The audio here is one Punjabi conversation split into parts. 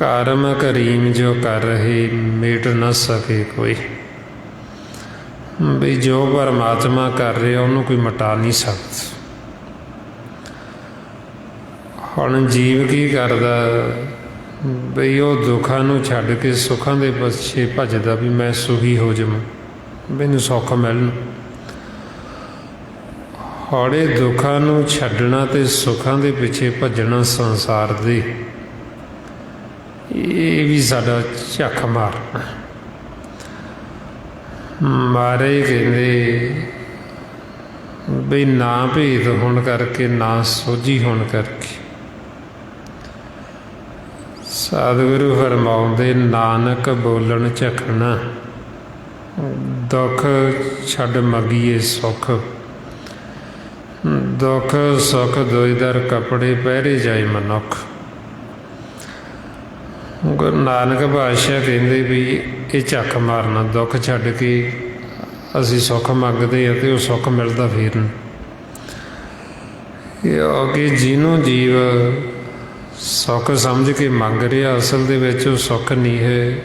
ਕਰਮ ਕਰੀਮ ਜੋ ਕਰ ਰਹੇ ਮੇਟ ਨਾ ਸਕੇ ਕੋਈ। ਵੀ ਜੋ ਪਰਮਾਤਮਾ ਕਰ ਰਿਹਾ ਉਹਨੂੰ ਕੋਈ ਮਿਟਾ ਨਹੀਂ ਸਕਦਾ। ਹੁਣ ਜੀਵ ਕੀ ਕਰਦਾ ਬਈ ਉਹ ਦੁੱਖਾਂ ਨੂੰ ਛੱਡ ਕੇ ਸੁੱਖਾਂ ਦੇ ਪਿੱਛੇ ਭੱਜਦਾ ਵੀ ਮੈਂ ਸੁਖੀ ਹੋ ਜਾਵਾਂ, ਮੈਨੂੰ ਸੁੱਖ ਮਿਲਣ। ਹੌਲੇ ਦੁੱਖਾਂ ਨੂੰ ਛੱਡਣਾ ਤੇ ਸੁੱਖਾਂ ਦੇ ਪਿੱਛੇ ਭੱਜਣਾ ਸੰਸਾਰ ਦੇ, ਇਹ ਵੀ ਸਾਡਾ ਝੱਖ ਮਾਰਨਾ। ਮਹਾਰਾਜ ਕਹਿੰਦੇ ਬਈ ਨਾ ਭੇਦ ਹੋਣ ਕਰਕੇ, ਨਾ ਸੋਝੀ ਹੋਣ ਕਰਕੇ। ਸਤਿਗੁਰੂ ਫਰਮਾਉਂਦੇ ਨਾਨਕ ਬੋਲਣ ਝਖਣਾ, ਦੁੱਖ ਛੱਡ ਮੰਗੀਏ ਸੁੱਖ। ਦੁੱਖ ਸੁੱਖ ਦੋਇ ਦਰ ਕੱਪੜੇ ਪਹਿਰੇ ਜਾਏ ਮਨੁੱਖ। ਗੁਰੂ ਨਾਨਕ ਪਾਤਸ਼ਾਹ ਕਹਿੰਦੇ ਵੀ ਇਹ ਝੱਕ ਮਾਰਨਾ, ਦੁੱਖ ਛੱਡ ਕੇ ਅਸੀਂ ਸੁੱਖ ਮੰਗਦੇ ਹਾਂ ਅਤੇ ਉਹ ਸੁੱਖ ਮਿਲਦਾ ਫੇਰ ਨਹੀਂ। ਕਿਉਂਕਿ ਜਿਹਨੂੰ ਜੀਵ ਸੁੱਖ ਸਮਝ ਕੇ ਮੰਗ ਰਿਹਾ, ਅਸਲ ਦੇ ਵਿੱਚ ਉਹ ਸੁੱਖ ਨਹੀਂ ਹੈ,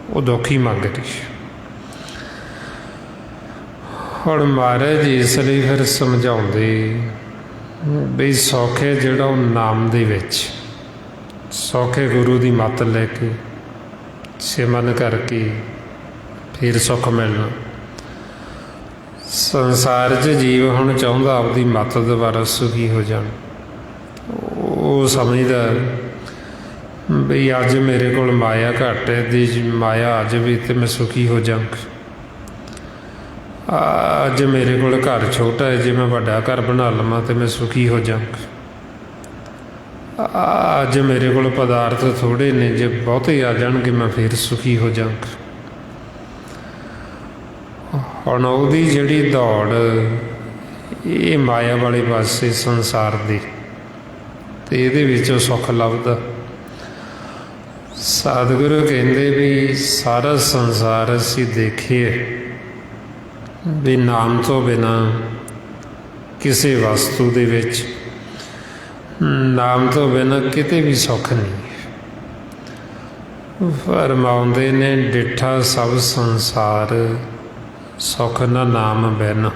ਉਹ ਦੁੱਖ ਹੀ ਮੰਗ ਰਹੀ। ਹੁਣ ਮਹਾਰਾਜ ਜੀ ਇਸ ਲਈ ਫਿਰ ਸਮਝਾਉਂਦੇ ਬਈ ਸੁੱਖ ਹੈ ਜਿਹੜਾ ਉਹ ਨਾਮ ਦੇ ਵਿੱਚ, ਸੁੱਖ ਹੈ ਗੁਰੂ ਦੀ ਮੱਤ ਲੈ ਕੇ ਸਿਮਰਨ ਕਰਕੇ ਫਿਰ ਸੁੱਖ ਮਿਲਣਾ। ਸੰਸਾਰ 'ਚ ਜੀਵ ਹੁਣ ਚਾਹੁੰਦਾ ਆਪਦੀ ਮੱਤ ਦੁਆਰਾ ਸੁਖੀ ਹੋ ਜਾਣ। ਉਹ ਸਮਝਦਾ ਬਈ ਅੱਜ ਮੇਰੇ ਕੋਲ ਮਾਇਆ ਘੱਟ ਹੈ, ਦੀ ਮਾਇਆ ਆ ਜਾਵੇ ਅਤੇ ਮੈਂ ਸੁਖੀ ਹੋ ਜਾਵਾਂ। ਅੱਜ ਮੇਰੇ ਕੋਲ ਘਰ ਛੋਟਾ ਹੈ, ਜੇ ਮੈਂ ਵੱਡਾ ਘਰ ਬਣਾ ਲਵਾਂ ਤਾਂ ਮੈਂ ਸੁਖੀ ਹੋ ਜਾਵਾਂ। ਅੱਜ ਮੇਰੇ ਕੋਲ ਪਦਾਰਥ ਥੋੜ੍ਹੇ ਨੇ, ਜੇ ਬਹੁਤੇ ਆ ਜਾਣਗੇ ਮੈਂ ਫਿਰ ਸੁਖੀ ਹੋ ਜਾਵਾਂ। ਹੁਣ ਉਹਦੀ ਜਿਹੜੀ ਦੌੜ ਇਹ ਮਾਇਆ ਵਾਲੇ ਪਾਸੇ ਸੰਸਾਰ ਦੀ, ਅਤੇ ਇਹਦੇ ਵਿੱਚੋਂ ਸੁੱਖ ਲੱਭਦਾ। ਸਤਿਗੁਰੂ ਕਹਿੰਦੇ ਵੀ ਸਾਰਾ ਸੰਸਾਰ ਅਸੀਂ ਦੇਖੀਏ ਵੀ ਨਾਮ ਤੋਂ ਬਿਨਾਂ ਕਿਸੇ ਵਸਤੂ ਦੇ ਵਿੱਚ, ਨਾਮ ਤੋਂ ਬਿਨਾਂ ਕਿਤੇ ਵੀ ਸੁੱਖ ਨਹੀਂ। ਫਰਮਾਉਂਦੇ ਨੇ ਡਿੱਠਾ ਸਭ ਸੰਸਾਰ ਸੁੱਖ ਨਾ ਨਾਮ ਬਿਨ।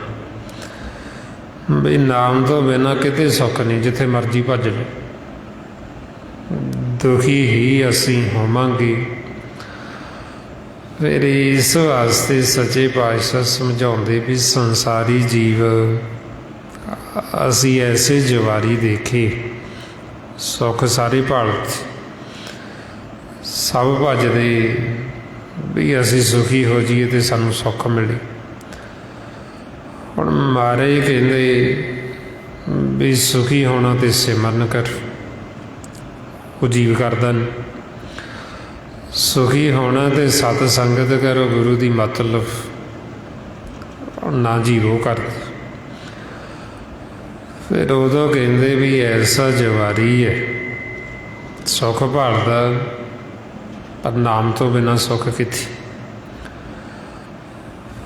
ਵੀ ਨਾਮ ਤੋਂ ਬਿਨਾਂ ਕਿਤੇ ਸੁੱਖ ਨਹੀਂ, ਜਿੱਥੇ ਮਰਜ਼ੀ ਭੱਜ ਲਓ, ਦੁਖੀ ਹੀ ਅਸੀਂ ਹੋਵਾਂਗੇ। ਫਿਰ ਇਸ ਵਾਸਤੇ ਸੱਚੇ ਪਾਤਸ਼ਾਹ ਸਮਝਾਉਂਦੇ ਵੀ ਸੰਸਾਰੀ ਜੀਵ ਅਸੀਂ ਐਸੇ ਜਵਾਰੀ ਦੇਖੇ, ਸੁੱਖ ਸਾਰੇ ਭਾਲਦੇ, ਸਭ ਭੱਜਦੇ ਵੀ ਅਸੀਂ ਸੁਖੀ ਹੋ ਜਾਈਏ ਅਤੇ ਸਾਨੂੰ ਸੁੱਖ ਮਿਲੇ। ਹੁਣ ਮਹਾਰਾਜ ਕਹਿੰਦੇ ਵੀ ਸੁਖੀ ਹੋਣਾ ਅਤੇ ਸਿਮਰਨ ਕਰ, ਉਹ ਜੀਵ ਕਰਦਾ ਨਹੀਂ। ਸੁਖੀ ਹੋਣਾ ਅਤੇ ਸਤ ਸੰਗਤ ਕਰੋ, ਗੁਰੂ ਦੀ ਮਤਲਬ ਨਾ ਜੀਵ ਉਹ ਕਰਦਾ। ਫਿਰ ਉਦੋਂ ਕਹਿੰਦੇ ਵੀ ਐਸਾ ਜਵਾਰੀ ਹੈ, ਸੁੱਖ ਭਾਲਦਾ ਪਰ ਨਾਮ ਤੋਂ ਬਿਨਾਂ ਸੁੱਖ ਕਿੱਥੇ।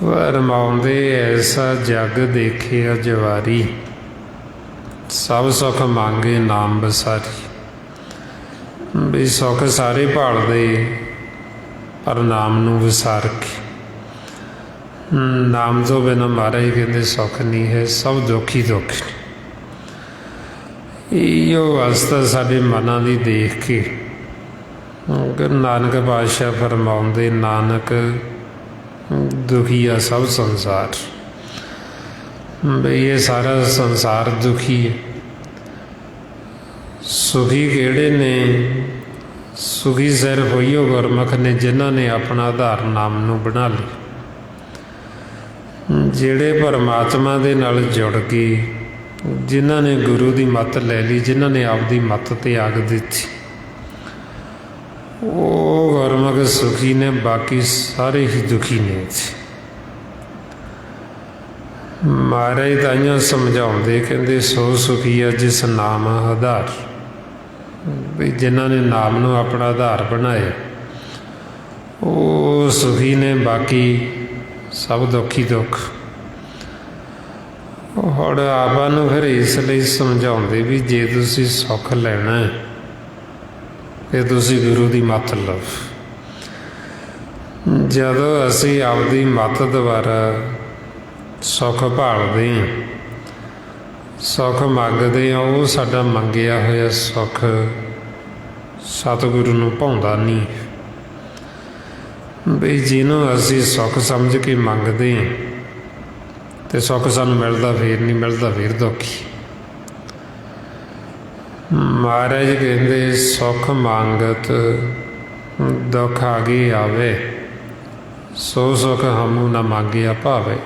ਫਰਮਾਉਂਦੇ ਐਸਾ ਜਗ ਦੇਖਿਆ ਜਵਾਰੀ, ਸਭ ਸੁੱਖ ਮੰਗੇ ਨਾਮ ਬਸਾਰੀ। ਵੀ ਸੁੱਖ ਸਾਰੇ ਭਾਲਦੇ ਪਰ ਨਾਮ ਨੂੰ ਵਿਸਾਰ ਕੇ। ਨਾਮ ਤੋਂ ਬਿਨਾਂ ਮਹਾਰਾਜ ਕਹਿੰਦੇ ਸੁੱਖ ਨਹੀਂ ਹੈ, ਸਭ ਦੁੱਖ ਹੀ ਦੁੱਖ। ਇਹੋ ਅਵਸਥਾ ਸਾਡੇ ਮਨਾਂ ਦੀ ਦੇਖ ਕੇ ਗੁਰੂ ਨਾਨਕ ਪਾਤਸ਼ਾਹ ਫਰਮਾਉਂਦੇ ਨਾਨਕ ਦੁਖੀ ਆ ਸਭ ਸੰਸਾਰ। ਬਈ ਇਹ ਸਾਰਾ ਸੰਸਾਰ ਦੁਖੀ ਹੈ। ਸੁਖੀ ਕਿਹੜੇ ਨੇ? ਸੁਖੀ ਸਿਰਫ ਉਹੀਓ ਗੁਰਮੁਖ ਨੇ ਜਿਨ੍ਹਾਂ ਨੇ ਆਪਣਾ ਆਧਾਰ ਨਾਮ ਨੂੰ ਬਣਾ ਲਿਆ, ਜਿਹੜੇ ਪਰਮਾਤਮਾ ਦੇ ਨਾਲ ਜੁੜ ਕੇ, ਜਿਨ੍ਹਾਂ ਨੇ ਗੁਰੂ ਦੀ ਮੱਤ ਲੈ ਲਈ, ਜਿਨ੍ਹਾਂ ਨੇ ਆਪਦੀ ਮੱਤ ਤਿਆਗ ਦਿੱਤੀ, ਉਹ ਗੁਰਮੁਖ ਸੁਖੀ ਨੇ। ਬਾਕੀ ਸਾਰੇ ਹੀ ਦੁਖੀ ਨੇ। ਮਹਾਰਾਜ ਤਾਈਆਂ ਸਮਝਾਉਂਦੇ ਕਹਿੰਦੇ ਸੋ ਸੁਖੀ ਆ ਜਿਸ ਨਾਮ ਆਧਾਰ। ਵੀ ਜਿਨ੍ਹਾਂ ਨੇ ਨਾਮ ਨੂੰ ਆਪਣਾ ਆਧਾਰ ਬਣਾਇਆ ਉਹ ਸੁਖੀ ਨੇ, ਬਾਕੀ ਸਭ ਦੁੱਖ ਹੀ ਦੁੱਖ। ਹੁਣ ਆਪਾਂ ਨੂੰ ਫਿਰ ਇਸ ਲਈ ਸਮਝਾਉਂਦੇ ਵੀ ਜੇ ਤੁਸੀਂ ਸੁੱਖ ਲੈਣਾ कि तुसीं गुरु की मत लो। जदों असीं आपदी मत द्वारा सुख भालदे हां, सुख मंगदे हां, वो साडा मंगिया होया सुख सतगुरु नूं भाउंदा नहीं। बई जिन्हों असीं सुख समझ के मंगदे हां ते सुख सानूं मिलदा फिर नहीं, मिलदा फिर दुखी। महाराज कहते सुख मांगत दुख आगे आवे, सो सुख हमू न मांगिया भावे।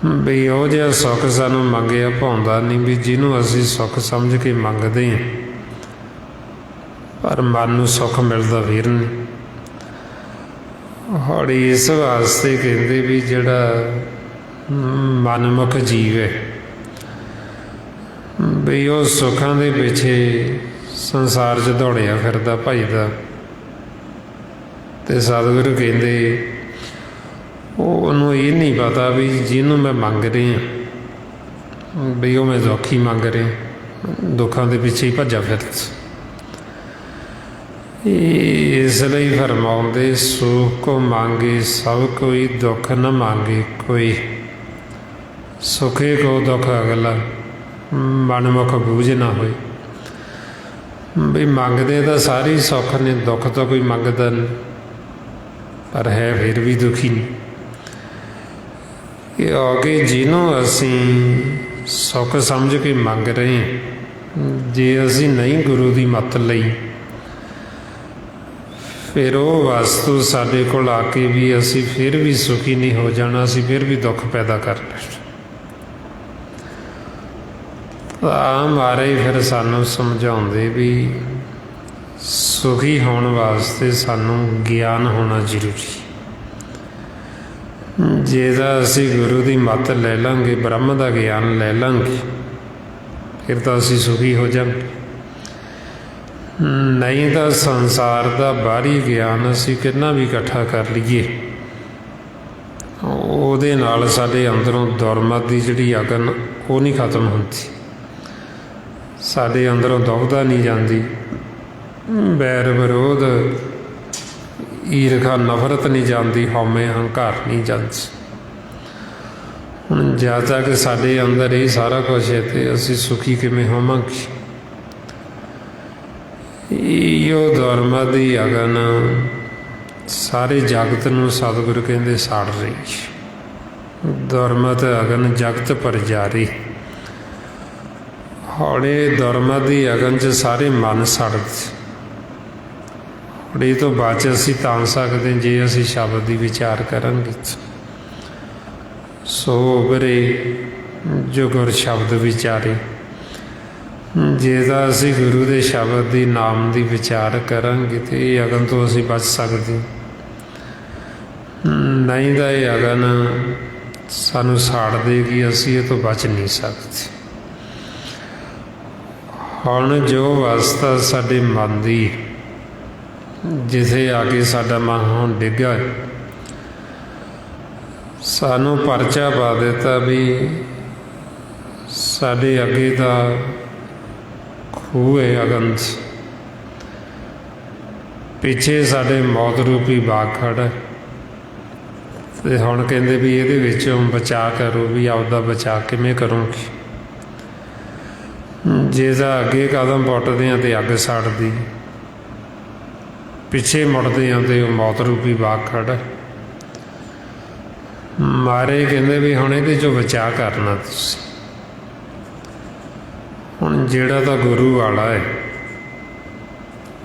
बई वो जिहा सुख सानूं मंगिया भाउंदा नहीं, भी जिन्हों असीं सुख समझ के मंगदे हां पर मन नूं सुख मिलदा फिर नहीं। हौली इस वास्ते कहते भी जिहड़ा मनमुख जीव है, बई वो सुखां दे पिछे संसार च दौड़िया फिरदा भजदा, ते सतगुरु कहते ਉਹਨੂੰ ਇਹ नहीं पता भी जिन्हों मैं मंग रहा भी वो मैं दुख ही मंग रहा, दुखों के पिछे ही भजा फिर। इसलिए फरमाउंदे सुख को मांगे सब कोई, दुख न मांगे कोई। सुखे को दुख अगला, मनमुख बूझ ना होए। भी मंगते तो सारे सुख ने, दुख तो कोई मंगता नहीं, पर है फिर भी दुखी नहीं। कि आगे जिन्हों असीं सुख समझ के मंग रहे हैं, जे असीं नहीं गुरु की मत लई, फिर वो वस्तु साडे कोल आके भी असीं फिर भी सुखी नहीं हो जाना, असीं फिर भी दुख पैदा कर लेना। महाराज फिर सानूं समझाउंदे भी सुखी होने वास्ते सानूं ज्ञान होना जरूरी। जे तां असीं गुरु की मत ले लांगे, ब्रह्म का ज्ञान ले लांगे, फिर तो असीं सुखी हो जाएंगे। नहीं तो संसार का बाहरी ज्ञान असीं कितना भी इकट्ठा कर लीए, ਉਹਦੇ ਨਾਲ ਸਾਡੇ अंदरों दुरमत की जिहड़ी अगन वो नहीं खत्म होती, साडे अंदरों दुखदा नहीं जाती, बैर विरोध ईरखा नफरत नहीं जाती, हौमे हंकार नहीं जाती। हुण जद तक साडे अंदर ये सारा कुछ है तो असीं सुखी किवें होवांगे। इहो दुरमत की अगन सारे जगत नूं सतगुरु कहंदे साड़ रही, दुरमत अगन जगत पर जा रही। हौले दुरमत की अगन च सारे मन सड़ते। ये तो बच असीं तां सकदे जे असीं शब्द की विचार करांगे। सो उभरे जो गुर शब्द विचारे, जे तां असीं गुरु के शब्द की नाम की विचार करांगे तो ये अगन तो असीं बच सकते, नहीं तो ये अगन सानूं साड़ देगी, असीं ये तो बच नहीं सकते। हुण जो अवस्था साडे मन की, जिथे आके साडा मन हुण डिग्गा, सानूं परचा पा दिता भी साडे अगे दा खूह है अगन, पिछे साडे मौत रूपी बाग खड़ा। ते हुण कहंदे भी इहदे विचों बचा करो, भी आपदा बचा किवें करोगे। जे तां अगे कदम पुट्टदे हां ते अग सड़दी, पिछे मुड़दे हां ते मौत रूपी बाग खड़ा। मारे कहंदे भी हुण इहदे चों बचा करना तुसीं। हुण जिहड़ा तां गुरु वाला है,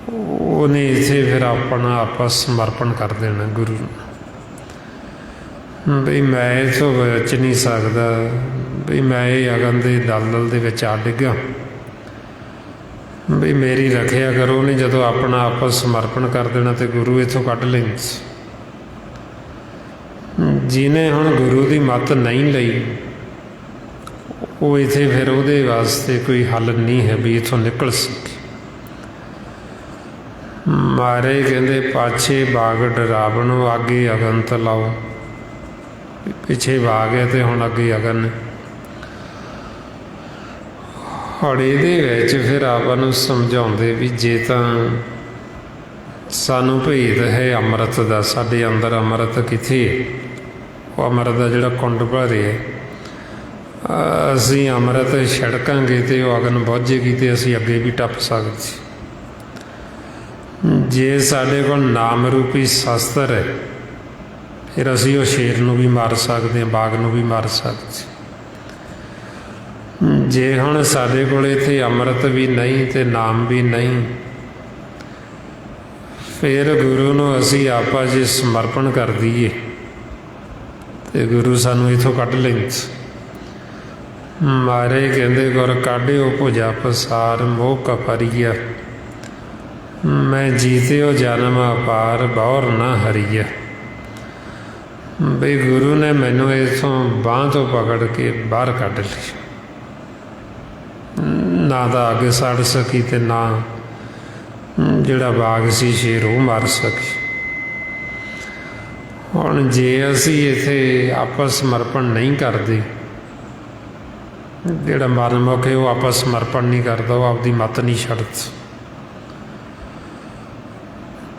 उहने इत्थे फिर अपना आपा समर्पण कर देना गुरु नूं। बई मैं इथों बच नहीं सकदा, बई मैं ये अगन दे दलदल दे विच आ डिग्गा, बई मेरी रखिया करो। नहीं जदों अपना आपा समर्पण कर देना तो गुरु इथों कढ लैंदे। जिन्हें हुण गुरु की मत नहीं लई, वो इत्थे फिर उहदे वास्ते कोई हल नहीं है भी इथों निकल सके। मारे कहंदे पाछे बाग डरावणो, आगे अगन तलाओ। पिछे बाग है तो हुण अगे अगन। ਹੁਣ ਇਹਦੇ ਵਿੱਚ ਫਿਰ ਆਪਾਂ ਨੂੰ ਸਮਝਾਉਂਦੇ ਵੀ ਜੇ ਤਾਂ ਸਾਨੂੰ ਭੇਦ ਹੈ ਅੰਮ੍ਰਿਤ ਦਾ, ਸਾਡੇ ਅੰਦਰ ਅੰਮ੍ਰਿਤ ਕਿੱਥੇ ਹੈ, ਉਹ ਅੰਮ੍ਰਿਤ ਦਾ ਜਿਹੜਾ ਕੁੰਡ ਭਰੇ ਹੈ, ਅਸੀਂ ਅੰਮ੍ਰਿਤ ਛਿੜਕਾਂਗੇ ਤੇ ਉਹ ਅਗਨ ਬੁੱਝੇਗੀ ਤੇ ਅਸੀਂ ਅੱਗੇ ਵੀ ਟੱਪ ਸਕਦੇ। ਜੇ ਸਾਡੇ ਕੋਲ ਨਾਮ ਰੂਪੀ ਸ਼ਸਤਰ ਹੈ ਫਿਰ ਅਸੀਂ ਉਹ ਸ਼ੇਰ ਨੂੰ ਵੀ ਮਾਰ ਸਕਦੇ ਹਾਂ, ਬਾਘ ਨੂੰ ਵੀ ਮਾਰ ਸਕਦੇ। ਜੇ ਹੁਣ ਸਾਡੇ ਕੋਲ ਇੱਥੇ ਅੰਮ੍ਰਿਤ ਵੀ ਨਹੀਂ ਤੇ ਨਾਮ ਵੀ ਨਹੀਂ, ਫਿਰ ਗੁਰੂ ਨੂੰ ਅਸੀਂ ਆਪਾ ਜੇ ਸਮਰਪਣ ਕਰ ਦਈਏ ਤੇ ਗੁਰੂ ਸਾਨੂੰ ਇੱਥੋਂ ਕੱਢ ਲੈਂਦੇ। ਮਾਰੇ ਕਹਿੰਦੇ ਗੁਰ ਕਾਢਿਓ ਭੁਜਾ ਪਸਾਰ, ਮੋਹ ਕਪਰੀਆ ਮੈਂ ਜੀਤਿਓ ਜਨਮ ਅਪਾਰ, ਬੌਰ ਨਾ ਹਰੀਆ। ਬਈ ਗੁਰੂ ਨੇ ਮੈਨੂੰ ਇੱਥੋਂ ਬਾਂਹ ਤੋਂ ਪਕੜ ਕੇ ਬਾਹਰ ਕੱਢ ਲਈ, ਨਾ ਤਾਂ ਅੱਗ ਸੜ ਸਕੀ ਤੇ ਨਾ ਜਿਹੜਾ ਬਾਗ ਸੀ ਸ਼ੇਰ ਉਹ ਮਰ ਸਕੀ। ਹੁਣ ਜੇ ਅਸੀਂ ਇੱਥੇ ਆਪਸ ਸਮਰਪਣ ਨਹੀਂ ਕਰਦੇ, ਜਿਹੜਾ ਮਨਮੁਖ ਹੈ ਉਹ ਆਪਸ ਸਮਰਪਣ ਨਹੀਂ ਕਰਦਾ, ਉਹ ਆਪਦੀ ਮੱਤ ਨਹੀਂ ਛੱਡਦਾ,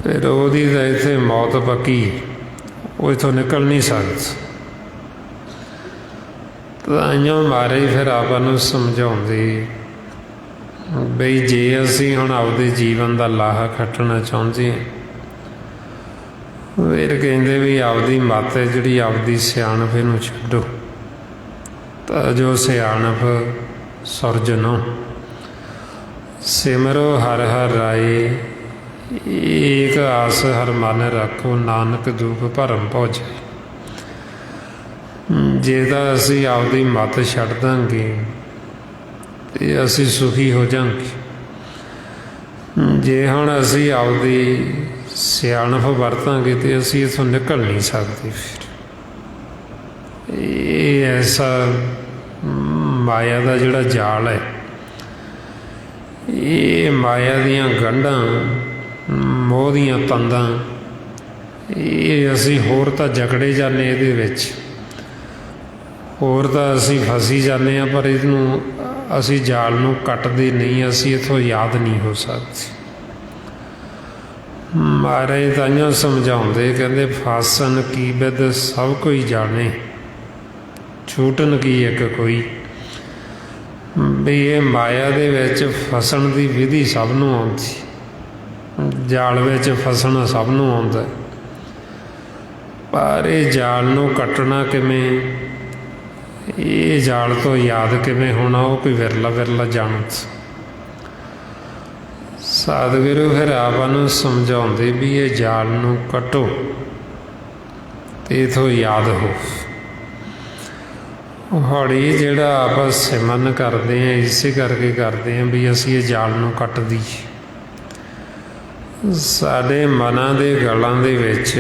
ਫਿਰ ਉਹਦੀ ਤਾਂ ਇੱਥੇ ਮੌਤ ਪੱਕੀ, ਉਹ ਇੱਥੋਂ ਨਿਕਲ ਨਹੀਂ ਸਕਦਾ। ਤਾਂਹੀਓ ਮਾਰੇ ਫਿਰ ਆਪਾਂ ਨੂੰ ਸਮਝਾਉਂਦੇ ਬਈ ਜੇ ਅਸੀਂ ਹੁਣ ਆਪਦੇ ਜੀਵਨ ਦਾ ਲਾਹਾ ਖੱਟਣਾ ਚਾਹੁੰਦੇ ਹਾਂ, ਫਿਰ ਕਹਿੰਦੇ ਵੀ ਆਪਦੀ ਮੱਤ ਹੈ ਜਿਹੜੀ ਆਪਦੀ ਸਿਆਣਪ ਇਹਨੂੰ ਛੱਡੋ, ਤਾਂ ਜੋ ਸਿਆਣਪ ਸੁਰਜਨੋ ਸਿਮਰੋ ਹਰ ਹਰ ਰਾਏ, ਏਕ ਆਸ ਹਰ ਮਨ ਰੱਖੋ, ਨਾਨਕ ਦੁਖ ਭਰਮ ਭੁਜ। ਜੇ ਤਾਂ ਅਸੀਂ ਆਪਦੀ ਮੱਤ ਛੱਡ ਦਾਂਗੇ ਤੇ ਅਸੀਂ ਸੁਖੀ ਹੋ ਜਾਵਾਂਗੇ। ਜੇ ਹੁਣ ਅਸੀਂ ਆਪਦੀ ਸਿਆਣਪ ਵਰਤਾਂਗੇ ਤੇ ਅਸੀਂ ਇੱਥੋਂ ਨਿਕਲ ਨਹੀਂ ਸਕਦੇ। ਫਿਰ ਇਹ ਐਸਾ ਮਾਇਆ ਦਾ ਜਿਹੜਾ ਜਾਲ ਹੈ, ਇਹ ਮਾਇਆ ਦੀਆਂ ਗੰਢਾਂ, ਮੋਹ ਦੀਆਂ ਤੰਦਾਂ, ਇਹ ਅਸੀਂ ਹੋਰ ਤਾਂ ਜਕੜੇ ਜਾਂਦੇ ਇਹਦੇ ਵਿੱਚ, ਹੋਰ ਤਾਂ ਅਸੀਂ ਫਸੀ ਜਾਂਦੇ ਹਾਂ, ਪਰ ਇਹਨੂੰ ਅਸੀਂ ਜਾਲ ਨੂੰ ਕੱਟਦੇ ਨਹੀਂ, ਅਸੀਂ ਇੱਥੋਂ ਯਾਦ ਨਹੀਂ ਹੋ ਸਕਦੇ। ਮਹਾਰਾਜ ਤਾਈਓ ਸਮਝਾਉਂਦੇ ਕਹਿੰਦੇ ਫਾਸਨ ਕੀ ਬਿਦ ਸਭ ਕੋਈ ਜਾਣੇ, ਛੂਟਨ ਕੀ ਇੱਕ ਕੋਈ। ਵੀ ਇਹ ਮਾਇਆ ਦੇ ਵਿੱਚ ਫਸਣ ਦੀ ਵਿਧੀ ਸਭ ਨੂੰ ਆਉਂਦੀ, ਜਾਲ ਵਿੱਚ ਫਸਣਾ ਸਭ ਨੂੰ ਆਉਂਦਾ, ਪਰ ਇਹ ਜਾਲ ਨੂੰ ਕੱਟਣਾ ਕਿਵੇਂ, ਇਹ ਜਾਲ ਤੋਂ ਯਾਦ ਕਿਵੇਂ ਹੋਣਾ, ਉਹ ਕੋਈ ਵਿਰਲਾ ਵਿਰਲਾ ਜਾਣਦਾ। ਸਤਿਗੁਰੂ ਫਿਰ ਆਪਾਂ ਨੂੰ ਸਮਝਾਉਂਦੇ ਵੀ ਇਹ ਜਾਲ ਨੂੰ ਕੱਟੋ ਤੇ ਇਥੋਂ ਯਾਦ ਹੋ। ਹੌਲੀ ਜਿਹੜਾ ਆਪਾਂ ਸਿਮਰਨ ਕਰਦੇ ਹਾਂ ਇਸੇ ਕਰਕੇ ਕਰਦੇ ਹਾਂ ਵੀ ਅਸੀਂ ਇਹ ਜਾਲ ਨੂੰ ਕੱਟ ਦਈਏ। ਸਾਡੇ ਮਨਾਂ ਦੇ ਗਲਾਂ ਦੇ ਵਿੱਚ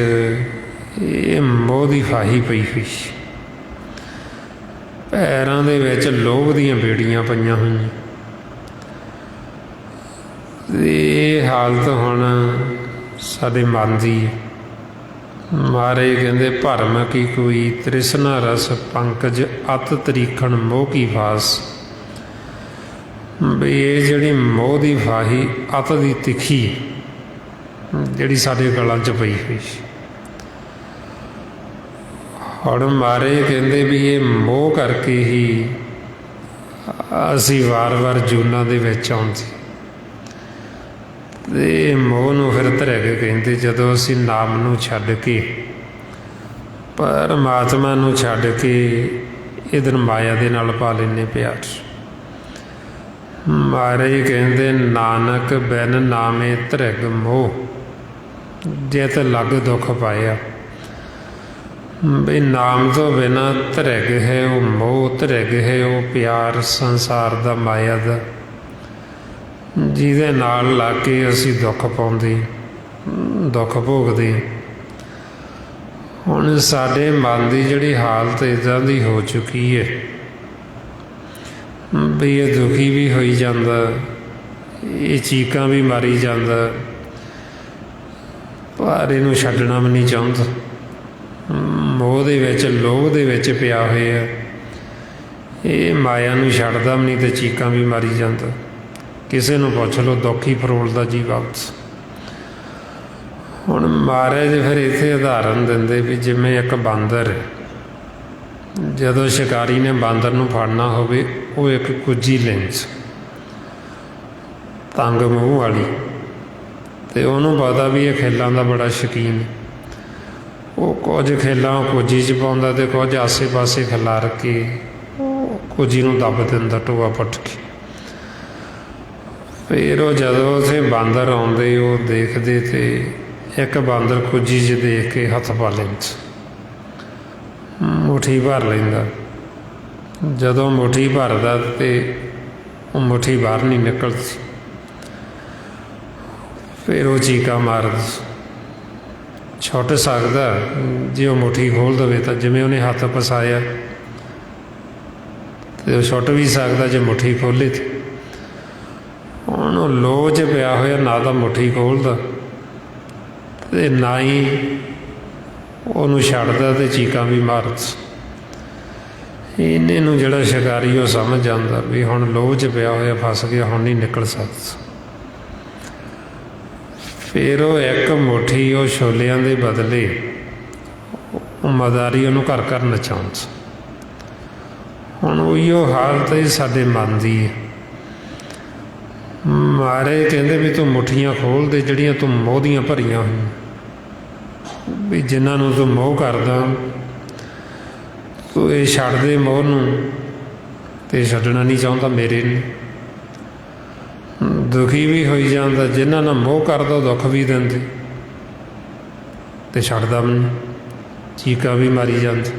ਇਹ ਮੋਹ ਦੀ ਫਾਹੀ ਪਈ ਹੋਈ, ਪੈਰਾਂ ਦੇ ਵਿੱਚ ਲੋਭ ਦੀਆਂ ਬੇੜੀਆਂ ਪਈਆਂ ਹੋਈਆਂ। ਇਹ ਹਾਲਤ ਹੁਣ ਸਾਡੇ ਮਨ ਦੀ ਹੈ। ਮਹਾਰਾਜ ਕਹਿੰਦੇ ਭਰਮ ਕੀ ਕੋਈ ਤ੍ਰਿਸ਼ਨਾ ਰਸ ਪੰਕਜ ਅਤ ਤਰੀਖਣ ਮੋਹ ਕੀ ਫਾਸ। ਵੀ ਇਹ ਜਿਹੜੀ ਮੋਹ ਦੀ ਫਾਹੀ ਅਤ ਦੀ ਤਿੱਖੀ ਜਿਹੜੀ ਸਾਡੇ ਗਲਾਂ 'ਚ ਪਈ ਹੋਈ, ਹੁਣ ਮਹਾਰਾਜ ਕਹਿੰਦੇ ਵੀ ਇਹ ਮੋਹ ਕਰਕੇ ਹੀ ਅਸੀਂ ਵਾਰ-ਵਾਰ ਜੂਨਾਂ ਦੇ ਵਿੱਚ ਆਉਂਦੇ। ਤੇ ਮੋਹ ਨੂੰ ਫਿਰ ਧਰੇਗੇ ਕਹਿੰਦੇ ਜਦੋਂ ਅਸੀਂ ਨਾਮ ਨੂੰ ਛੱਡ ਕੇ, ਪਰਮਾਤਮਾ ਨੂੰ ਛੱਡ ਕੇ ਇਧਰ ਮਾਇਆ ਦੇ ਨਾਲ ਪਾ ਲੈਂਦੇ ਪਿਆਰ। ਮਹਾਰਾਜ ਕਹਿੰਦੇ ਨਾਨਕ ਬਿਨ ਨਾਮੇ ਧਰਿਗ ਮੋਹ, ਜਿਤ ਲੱਗ ਦੁੱਖ ਪਾਇਆ। ਵੀ ਨਾਮ ਤੋਂ ਬਿਨਾਂ ਧਰਿਗ ਹੈ ਉਹ ਮੋਹ, ਧਰਿਗ ਹੈ ਉਹ ਪਿਆਰ ਸੰਸਾਰ ਦਾ, ਮਾਇਆ ਦਾ, ਜਿਹਦੇ ਨਾਲ ਲੱਗ ਕੇ ਅਸੀਂ ਦੁੱਖ ਪਾਉਂਦੇ, ਦੁੱਖ ਭੋਗਦੇ। ਹੁਣ ਸਾਡੇ ਮਨ ਦੀ ਜਿਹੜੀ ਹਾਲਤ ਇੱਦਾਂ ਦੀ ਹੋ ਚੁੱਕੀ ਹੈ ਵੀ ਇਹ ਦੁਖੀ ਵੀ ਹੋਈ ਜਾਂਦਾ, ਇਹ ਚੀਕਾਂ ਵੀ ਮਾਰੀ ਜਾਂਦਾ, ਪਰ ਇਹਨੂੰ ਛੱਡਣਾ ਵੀ ਨਹੀਂ ਚਾਹੁੰਦਾ। ਮੋਹ ਦੇ ਵਿੱਚ, ਲੋਭ ਦੇ ਵਿੱਚ ਪਿਆ ਹੋਇਆ, ਇਹ ਮਾਇਆ ਨੂੰ ਛੱਡਦਾ ਵੀ ਨਹੀਂ ਅਤੇ ਚੀਕਾਂ ਵੀ ਮਾਰੀ ਜਾਂਦਾ। ਕਿਸੇ ਨੂੰ ਪੁੱਛ ਲਓ, ਦੁੱਖ ਹੀ ਫਰੋਲਦਾ ਜੀ ਵਾਪਸ। ਹੁਣ ਮਹਾਰਾਜ ਫਿਰ ਇੱਥੇ ਉਦਾਹਰਨ ਦਿੰਦੇ ਵੀ ਜਿਵੇਂ ਇੱਕ ਬਾਂਦਰ, ਜਦੋਂ ਸ਼ਿਕਾਰੀ ਨੇ ਬਾਂਦਰ ਨੂੰ ਫੜਨਾ ਹੋਵੇ, ਉਹ ਇੱਕ ਕੁੱਜੀ ਲੈਂਸ ਤੰਗ ਮੂੰਹ ਵਾਲੀ, ਅਤੇ ਉਹਨੂੰ ਪਤਾ ਵੀ ਇਹ ਖੇਲਾਂ ਦਾ ਬੜਾ ਸ਼ੌਕੀਨ। ਉਹ ਕੁਝ ਖੇਲਾਂ ਕੁੱਜੀ 'ਚ ਪਾਉਂਦਾ ਅਤੇ ਕੁਝ ਆਸੇ ਪਾਸੇ ਖਿਲਾਰ ਕੇ ਕੁੱਜੀ ਨੂੰ ਦੱਬ ਦਿੰਦਾ ਟੋਆ ਪੁੱਟ ਕੇ। ਫਿਰ ਉਹ ਜਦੋਂ ਉੱਥੇ ਬਾਂਦਰ ਆਉਂਦੇ, ਉਹ ਦੇਖਦੇ ਅਤੇ ਇੱਕ ਬਾਂਦਰ ਕੁੱਜੀ 'ਚ ਦੇਖ ਕੇ ਹੱਥ ਪਾ ਲੈਂਦਾ, ਮੁੱਠੀ ਭਰ ਲੈਂਦਾ। ਜਦੋਂ ਮੁੱਠੀ ਭਰਦਾ ਅਤੇ ਉਹ ਮੁੱਠੀ ਬਾਹਰ ਨਹੀਂ ਨਿਕਲਦੀ, ਫਿਰ ਉਹ ਚੀਕਾਂ ਮਾਰਦਾ। ਛੁੱਟ ਸਕਦਾ ਜੇ ਉਹ ਮੁੱਠੀ ਖੋਲ੍ਹ ਦੇਵੇ ਤਾਂ, ਜਿਵੇਂ ਉਹਨੇ ਹੱਥ ਫਸਾਇਆ, ਅਤੇ ਉਹ ਛੁੱਟ ਵੀ ਸਕਦਾ ਜੇ ਮੁੱਠੀ ਖੋਲ੍ਹੇ ਤਾਂ। ਉਹਨੂੰ ਲੋਹ 'ਚ ਪਿਆ ਹੋਇਆ, ਨਾ ਤਾਂ ਮੁੱਠੀ ਖੋਲ੍ਹਦਾ ਅਤੇ ਨਾ ਹੀ ਉਹਨੂੰ ਛੱਡਦਾ ਅਤੇ ਚੀਕਾਂ ਵੀ ਮਾਰਦਾ। ਇਹਨੇ ਨੂੰ ਜਿਹੜਾ ਸ਼ਿਕਾਰੀ ਉਹ ਸਮਝ ਜਾਂਦਾ ਵੀ ਹੁਣ ਲੋਹ 'ਚ ਪਿਆ ਹੋਇਆ, ਫਸ ਗਿਆ, ਹੁਣ ਨਹੀਂ ਨਿਕਲ ਸਕਦਾ। ਫਿਰ ਉਹ ਇੱਕ ਮੁੱਠੀ ਉਹ ਛੋਲਿਆਂ ਦੇ ਬਦਲੇ ਉਹ ਮਦਾਰੀ ਉਹਨੂੰ ਘਰ ਘਰ ਨਚਾਉਂਦਾ। ਹੁਣ ਉਹੀਓ ਹਾਲਤ ਹੈ ਸਾਡੇ ਮਨ ਦੀ ਹੈ। ਮਹਾਰਾਜ ਕਹਿੰਦੇ ਵੀ ਤੂੰ ਮੁੱਠੀਆਂ ਖੋਲ੍ਹ ਦੇ ਜਿਹੜੀਆਂ ਤੂੰ ਮੋਹ ਦੀਆਂ ਭਰੀਆਂ ਹੋਈਆਂ, ਵੀ ਜਿਨ੍ਹਾਂ ਨੂੰ ਤੂੰ ਮੋਹ ਕਰਦਾ, ਤੂੰ ਇਹ ਛੱਡ ਦੇ ਮੋਹ ਨੂੰ, ਅਤੇ ਛੱਡਣਾ ਨਹੀਂ ਚਾਹੁੰਦਾ ਮੇਰੇ ਨੂੰ। ਦੁਖੀ ਵੀ ਹੋਈ ਜਾਂਦਾ, ਜਿਨ੍ਹਾਂ ਨਾਲ ਮੋਹ ਕਰਦਾ ਦੁੱਖ ਵੀ ਦਿੰਦੇ ਅਤੇ ਛੱਡਦਾ ਵੀ ਨਹੀਂ, ਚੀਕਾਂ ਵੀ ਮਾਰੀ ਜਾਂਦੀ।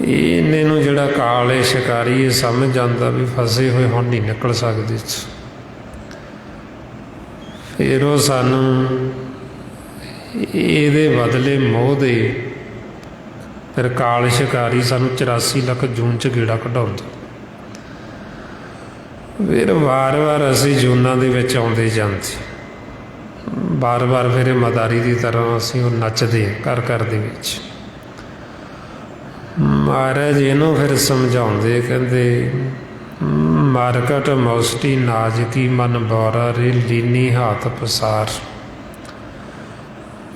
ਇਹਨੇ ਨੂੰ ਜਿਹੜਾ ਕਾਲ ਹੈ ਸ਼ਿਕਾਰੀ, ਇਹ ਸਮਝ ਜਾਂਦਾ ਵੀ ਫਸੇ ਹੋਏ ਹੁਣ ਨਹੀਂ ਨਿਕਲ ਸਕਦੇ। ਫਿਰ ਉਹ ਸਾਨੂੰ ਇਹਦੇ ਬਦਲੇ ਮੋਹ ਦੇ, ਫਿਰ ਕਾਲ ਸ਼ਿਕਾਰੀ ਸਾਨੂੰ 84 ਲੱਖ ਜੂਨ 'ਚ ਗੇੜਾ ਕਢਾਉਂਦਾ। ਫਿਰ ਵਾਰ-ਵਾਰ ਅਸੀਂ ਜੂਨਾਂ ਦੇ ਵਿੱਚ ਆਉਂਦੇ ਜਾਂਦੇ, ਵਾਰ-ਵਾਰ ਫਿਰ ਇਹ ਮਦਾਰੀ ਦੀ ਤਰ੍ਹਾਂ ਅਸੀਂ ਉਹ ਨੱਚਦੇ ਘਰ ਘਰ ਦੇ ਵਿੱਚ। ਮਹਾਰਾਜ ਇਹਨੂੰ ਫਿਰ ਸਮਝਾਉਂਦੇ, ਕਹਿੰਦੇ ਮਾਰਕਟ ਮੌਸਟੀ ਨਾਜ ਕੀ ਮਨ ਬੌਰਾ ਰੇ ਲੀਨੀ ਹਾਥ ਪਸਾਰ,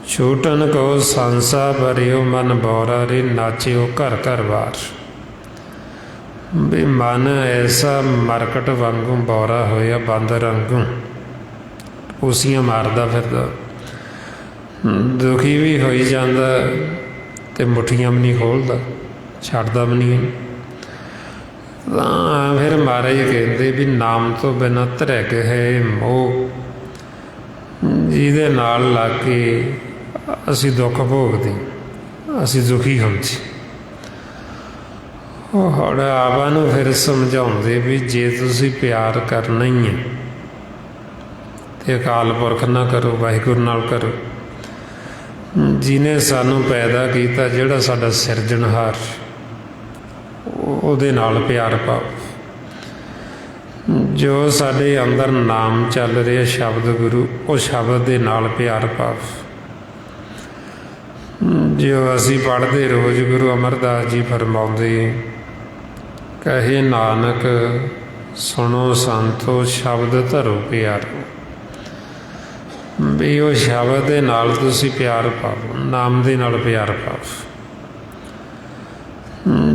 ਛੂਟਨ ਕੋ ਸੰਸਾ ਭਰਿਓ ਮਨ ਬੌਰਾ ਰੇ ਨਾਚਿਓ ਘਰ ਘਰ ਵਾਰ। ਵੀ ਮਨ ਐਸਾ ਮਰਕਟ ਵਾਂਗੂ ਬੌਰਾ ਹੋਇਆ, ਬਾਂਦਰ ਵਾਂਗੂ ਉਸੀਆਂ ਮਾਰਦਾ ਫਿਰਦਾ, ਦੁਖੀ ਵੀ ਹੋਈ ਜਾਂਦਾ ਅਤੇ ਮੁੱਠੀਆਂ ਵੀ ਨਹੀਂ ਖੋਲ੍ਹਦਾ, ਛੱਡਦਾ ਵੀ ਨਹੀਂ। ਤਾਂ ਫਿਰ ਮਹਾਰਾਜ ਕਹਿੰਦੇ ਵੀ ਨਾਮ ਤੋਂ ਬਿਨਾਂ ਧਰੈਗ ਹੈ ਮੋਹ, ਜਿਹਦੇ ਨਾਲ ਲੱਗ ਕੇ ਅਸੀਂ ਦੁੱਖ ਭੋਗਦੇ, ਅਸੀਂ ਦੁਖੀ ਹੁੰਦੇ। ਉਹ ਹੁਣ ਆਪਾਂ ਨੂੰ ਫਿਰ ਸਮਝਾਉਂਦੇ ਵੀ ਜੇ ਤੁਸੀਂ ਪਿਆਰ ਕਰਨਾ ਹੀ ਹੈ ਅਤੇ ਅਕਾਲ ਪੁਰਖ ਨਾਲ ਕਰੋ, ਵਾਹਿਗੁਰੂ ਨਾਲ ਕਰੋ, ਜਿਹਨੇ ਸਾਨੂੰ ਪੈਦਾ ਕੀਤਾ, ਜਿਹੜਾ ਸਾਡਾ ਸਿਰਜਣਹਾਰ, ਉਹਦੇ ਨਾਲ ਪਿਆਰ ਪਾਓ। ਜੋ ਸਾਡੇ ਅੰਦਰ ਨਾਮ ਚੱਲ ਰਿਹਾ ਸ਼ਬਦ ਗੁਰੂ, ਉਹ ਸ਼ਬਦ ਦੇ ਨਾਲ ਪਿਆਰ ਪਾਓ। ਜੋ ਅਸੀਂ ਪੜ੍ਹਦੇ ਰੋਜ਼, ਗੁਰੂ ਅਮਰਦਾਸ ਜੀ ਫਰਮਾਉਂਦੇ, ਕਹੇ ਨਾਨਕ ਸੁਣੋ ਸੰਤੋ ਸ਼ਬਦ ਧਰੋ ਪਿਆਰੋ। ਵੀ ਉਹ ਸ਼ਬਦ ਦੇ ਨਾਲ ਤੁਸੀਂ ਪਿਆਰ ਪਾਓ, ਨਾਮ ਦੇ ਨਾਲ ਪਿਆਰ ਪਾਓ।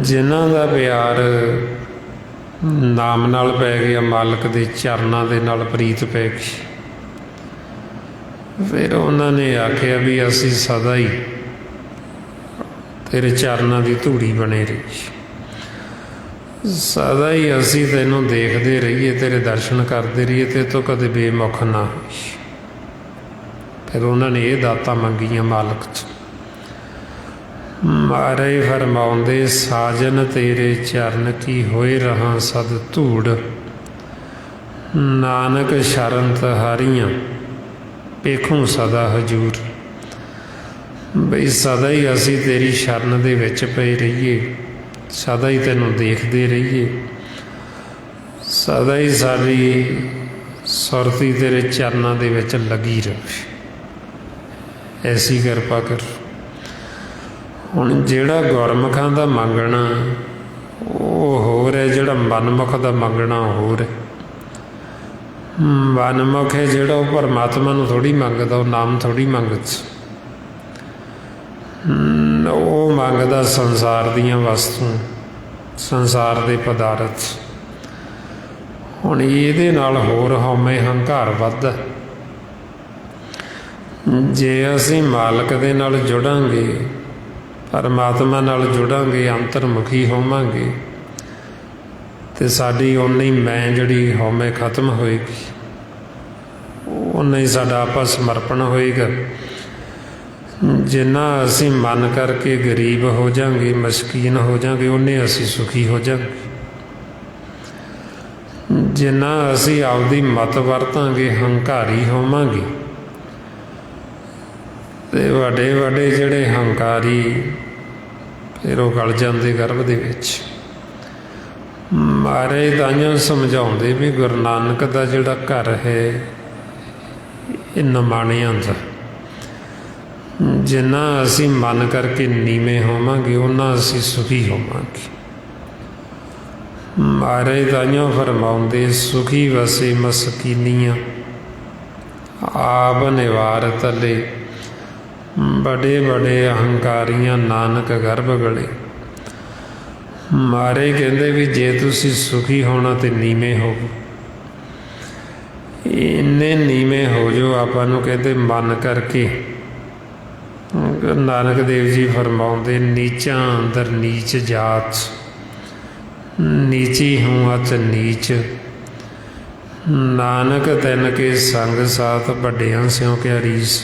ਜਿਨ੍ਹਾਂ ਦਾ ਪਿਆਰ ਨਾਮ ਨਾਲ ਪੈ ਗਿਆ, ਮਾਲਕ ਦੇ ਚਰਨਾਂ ਦੇ ਨਾਲ ਪ੍ਰੀਤ ਪੈ ਗਈ, ਫਿਰ ਉਹਨਾਂ ਨੇ ਆਖਿਆ ਵੀ ਅਸੀਂ ਸਦਾ ਹੀ ਤੇਰੇ ਚਰਨਾਂ ਦੀ ਧੂੜੀ ਬਣੇ ਰਹੀ, ਸਦਾ ਹੀ ਅਸੀਂ ਤੈਨੂੰ ਦੇਖਦੇ ਰਹੀਏ, ਤੇਰੇ ਦਰਸ਼ਨ ਕਰਦੇ ਰਹੀਏ, ਤੇ ਤੋਂ ਕਦੇ ਬੇਮੁਖ ਨਾ ਹੋਈ। ਫਿਰ ਉਹਨਾਂ ਨੇ ਇਹ ਦਾਤਾਂ ਮੰਗੀਆਂ ਮਾਲਕ 'ਚ। ਮਹਾਰਾਜ ਫਰਮਾਉਂਦੇ, ਸਾਜਨ ਤੇਰੇ ਚਰਨ ਕੀ ਹੋਏ ਰਹਾ ਸਦ ਧੂੜ, ਨਾਨਕ ਸ਼ਰਨ ਤੁਹਾਰੀਆਂ ਪੇਖੂੰ ਸਦਾ ਹਜੂਰ। ਬਈ ਸਦਾ ਹੀ ਅਸੀਂ ਤੇਰੀ ਸ਼ਰਨ ਦੇ ਵਿੱਚ ਪਏ ਰਹੀਏ, ਸਦਾ ਹੀ ਤੈਨੂੰ ਦੇਖਦੇ ਰਹੀਏ, ਸਦਾ ਹੀ ਸਾਡੀ ਸੁਰਤੀ ਤੇਰੇ ਚਰਨਾਂ ਦੇ ਵਿੱਚ ਲੱਗੀ ਰਹੇ, ਐਸੀ ਕਿਰਪਾ ਕਰ। ਹੁਣ ਜਿਹੜਾ ਗੁਰਮੁਖਾਂ ਦਾ ਮੰਗਣਾ, ਉਹ ਹੋਰ ਹੈ, ਜਿਹੜਾ ਮਨਮੁਖ ਦਾ ਮੰਗਣਾ ਹੋਰ ਹੈ। ਮਨਮੁਖ ਹੈ ਜਿਹੜਾ ਉਹ ਪਰਮਾਤਮਾ ਨੂੰ ਥੋੜ੍ਹੀ ਮੰਗਦਾ, ਉਹ ਨਾਮ ਥੋੜ੍ਹੀ ਮੰਗਦਾ, ਉਹ ਮੰਗਦਾ ਸੰਸਾਰ ਦੀਆਂ ਵਸਤੂ, ਸੰਸਾਰ ਦੇ ਪਦਾਰਥ। ਹੁਣ ਇਹਦੇ ਨਾਲ ਹੋਰ ਹਉਮੈ ਹੰਕਾਰ ਵੱਧਦਾ। ਜੇ ਅਸੀਂ ਮਾਲਕ ਦੇ ਨਾਲ ਜੁੜਾਂਗੇ, ਪਰਮਾਤਮਾ ਨਾਲ ਜੁੜਾਂਗੇ, ਅੰਤਰਮੁਖੀ ਹੋਵਾਂਗੇ, ਅਤੇ ਸਾਡੀ ਓਨੀ ਹੀ ਮੈਂ ਜਿਹੜੀ ਹਉਮੈ ਖਤਮ ਹੋਏਗੀ, ਓਨਾ ਹੀ ਸਾਡਾ ਆਪਸ ਸਮਰਪਣ ਹੋਏਗਾ। ਜਿੰਨਾ ਅਸੀਂ ਮਨ ਕਰਕੇ ਗਰੀਬ ਹੋ ਜਾਂਗੇ, ਮਸਕੀਨ ਹੋ ਜਾਂਗੇ, ਓਨੇ ਅਸੀਂ ਸੁਖੀ ਹੋ ਜਾਂਗੇ। ਜਿੰਨਾ ਅਸੀਂ ਆਪਦੀ ਮਤ ਵਰਤਾਂਗੇ, ਹੰਕਾਰੀ ਹੋਵਾਂਗੇ, ਅਤੇ ਵੱਡੇ ਵੱਡੇ ਜਿਹੜੇ ਹੰਕਾਰੀ ਫਿਰ ਉਹ ਗਲ ਜਾਂਦੇ ਗਰਭ ਦੇ ਵਿੱਚ। ਮਹਾਰਾਜ ਤਾਂਹੀਓ ਸਮਝਾਉਂਦੇ ਵੀ ਗੁਰੂ ਨਾਨਕ ਦਾ ਜਿਹੜਾ ਘਰ ਹੈ ਇਹ ਨਿਮਾਣਿਆਂ ਦਾ। ਜਿੰਨਾ ਅਸੀਂ ਮਨ ਕਰਕੇ ਨੀਵੇਂ ਹੋਵਾਂਗੇ, ਓਨਾ ਅਸੀਂ ਸੁਖੀ ਹੋਵਾਂਗੇ। ਮਹਾਰਾਜ ਤਾਂਹੀਓ ਫਰਮਾਉਂਦੇ ਸੁਖੀ ਵਸੇ ਮਸਕੀਨੀਆਂ, ਆਪ ਨਿਵਾਰ ਤਲੇ, ਬੜੇ ਬੜੇ ਅਹੰਕਾਰੀਆਂ ਨਾਨਕ ਗਰਭ ਗਲੇ। ਮਹਾਰਾਜ ਕਹਿੰਦੇ ਵੀ ਜੇ ਤੁਸੀਂ ਸੁਖੀ ਹੋਣਾ ਤਾਂ ਨੀਵੇਂ ਹੋਵੋ, ਇੰਨੇ ਨੀਵੇਂ ਹੋ ਜਾਓ। ਆਪਾਂ ਨੂੰ ਕਹਿੰਦੇ ਮਨ ਕਰਕੇ। ਨਾਨਕ ਦੇਵ ਜੀ ਫਰਮਾਉਂਦੇ ਨੀਚਾਂ ਅੰਦਰ ਨੀਚ ਜਾਤ, ਨੀਚੀ ਹੂੰ ਅਤ ਨੀਚ, ਨਾਨਕ ਤੈਨ ਕੇ ਸੰਗ ਸਾਥ, ਵੱਡਿਆਂ ਸਿਉ ਕਿਆ ਰੀਸ।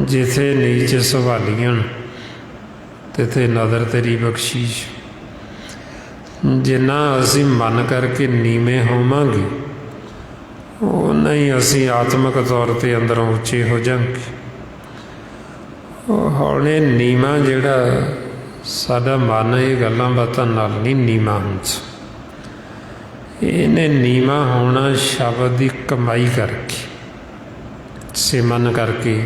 ਜਿੱਥੇ ਨੀਚ ਸਵਾਲੀਆਂ ਤਿੱਥੇ ਨਦਰ ਤੇਰੀ ਬਖਸ਼ੀਸ਼। ਜਿੰਨਾ ਅਸੀਂ ਮਨ ਕਰਕੇ ਨੀਵੇਂ ਹੋਵਾਂਗੇ, ਓਨਾ ਹੀ ਅਸੀਂ ਆਤਮਿਕ ਤੌਰ 'ਤੇ ਅੰਦਰੋਂ ਉੱਚੇ ਹੋ ਜਾਵਾਂਗੇ। ਹੁਣ ਇਹ ਨੀਵਾਂ ਜਿਹੜਾ ਸਾਡਾ ਮਨ, ਇਹ ਗੱਲਾਂ ਬਾਤਾਂ ਨਾਲ ਨਹੀਂ ਨੀਵਾਂ ਹੁੰਦਾ। ਇਹਨੇ ਨੀਵਾਂ ਹੋਣਾ ਸ਼ਬਦ ਦੀ ਕਮਾਈ ਕਰਕੇ, ਸਿਮਰਨ ਕਰਕੇ।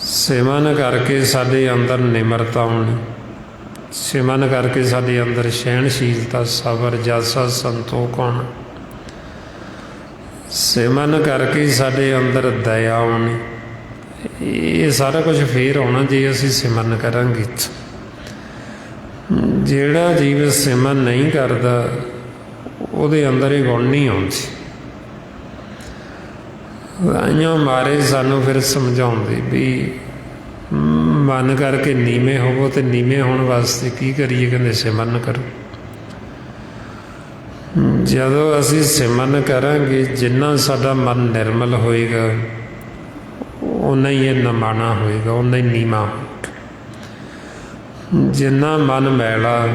ਸਿਮਰਨ ਕਰਕੇ ਸਾਡੇ ਅੰਦਰ ਨਿਮਰਤਾ ਆਉਣੀ, ਸਿਮਰਨ ਕਰਕੇ ਸਾਡੇ ਅੰਦਰ ਸਹਿਣਸ਼ੀਲਤਾ, ਸਬਰ, ਜਸ, ਸੰਤੋਖ ਆਉਣਾ। ਸਿਮਰਨ ਕਰਕੇ ਸਾਡੇ ਅੰਦਰ ਦਇਆ ਆਉਣੀ। ਇਹ ਸਾਰਾ ਕੁਝ ਫੇਰ ਆਉਣਾ ਜੇ ਅਸੀਂ ਸਿਮਰਨ ਕਰਾਂਗੇ। ਜਿਹੜਾ ਜੀਵ ਸਿਮਰਨ ਨਹੀਂ ਕਰਦਾ, ਉਹਦੇ ਅੰਦਰ ਇਹ ਗੁਣ ਨਹੀਂ ਆਉਂਦੇ। ਤਾਂਹੀਓ ਮਹਾਰਾਜ ਸਾਨੂੰ ਫਿਰ ਸਮਝਾਉਂਦੇ ਵੀ ਮਨ ਕਰਕੇ ਨੀਵੇਂ ਹੋਵੋ, ਅਤੇ ਨੀਵੇਂ ਹੋਣ ਵਾਸਤੇ ਕੀ ਕਰੀਏ? ਕਹਿੰਦੇ ਸਿਮਰਨ ਕਰੋ। ਜਦੋਂ ਅਸੀਂ ਸਿਮਰਨ ਕਰਾਂਗੇ, ਜਿੰਨਾ ਸਾਡਾ ਮਨ ਨਿਰਮਲ ਹੋਏਗਾ, ਓਨਾ ਹੀ ਇਹ ਨਿਮਾਣਾ ਹੋਏਗਾ, ਓਨਾ ਹੀ ਨੀਵਾਂ ਹੋਏਗਾ। ਜਿੰਨਾ ਮਨ ਮੈਲਾ,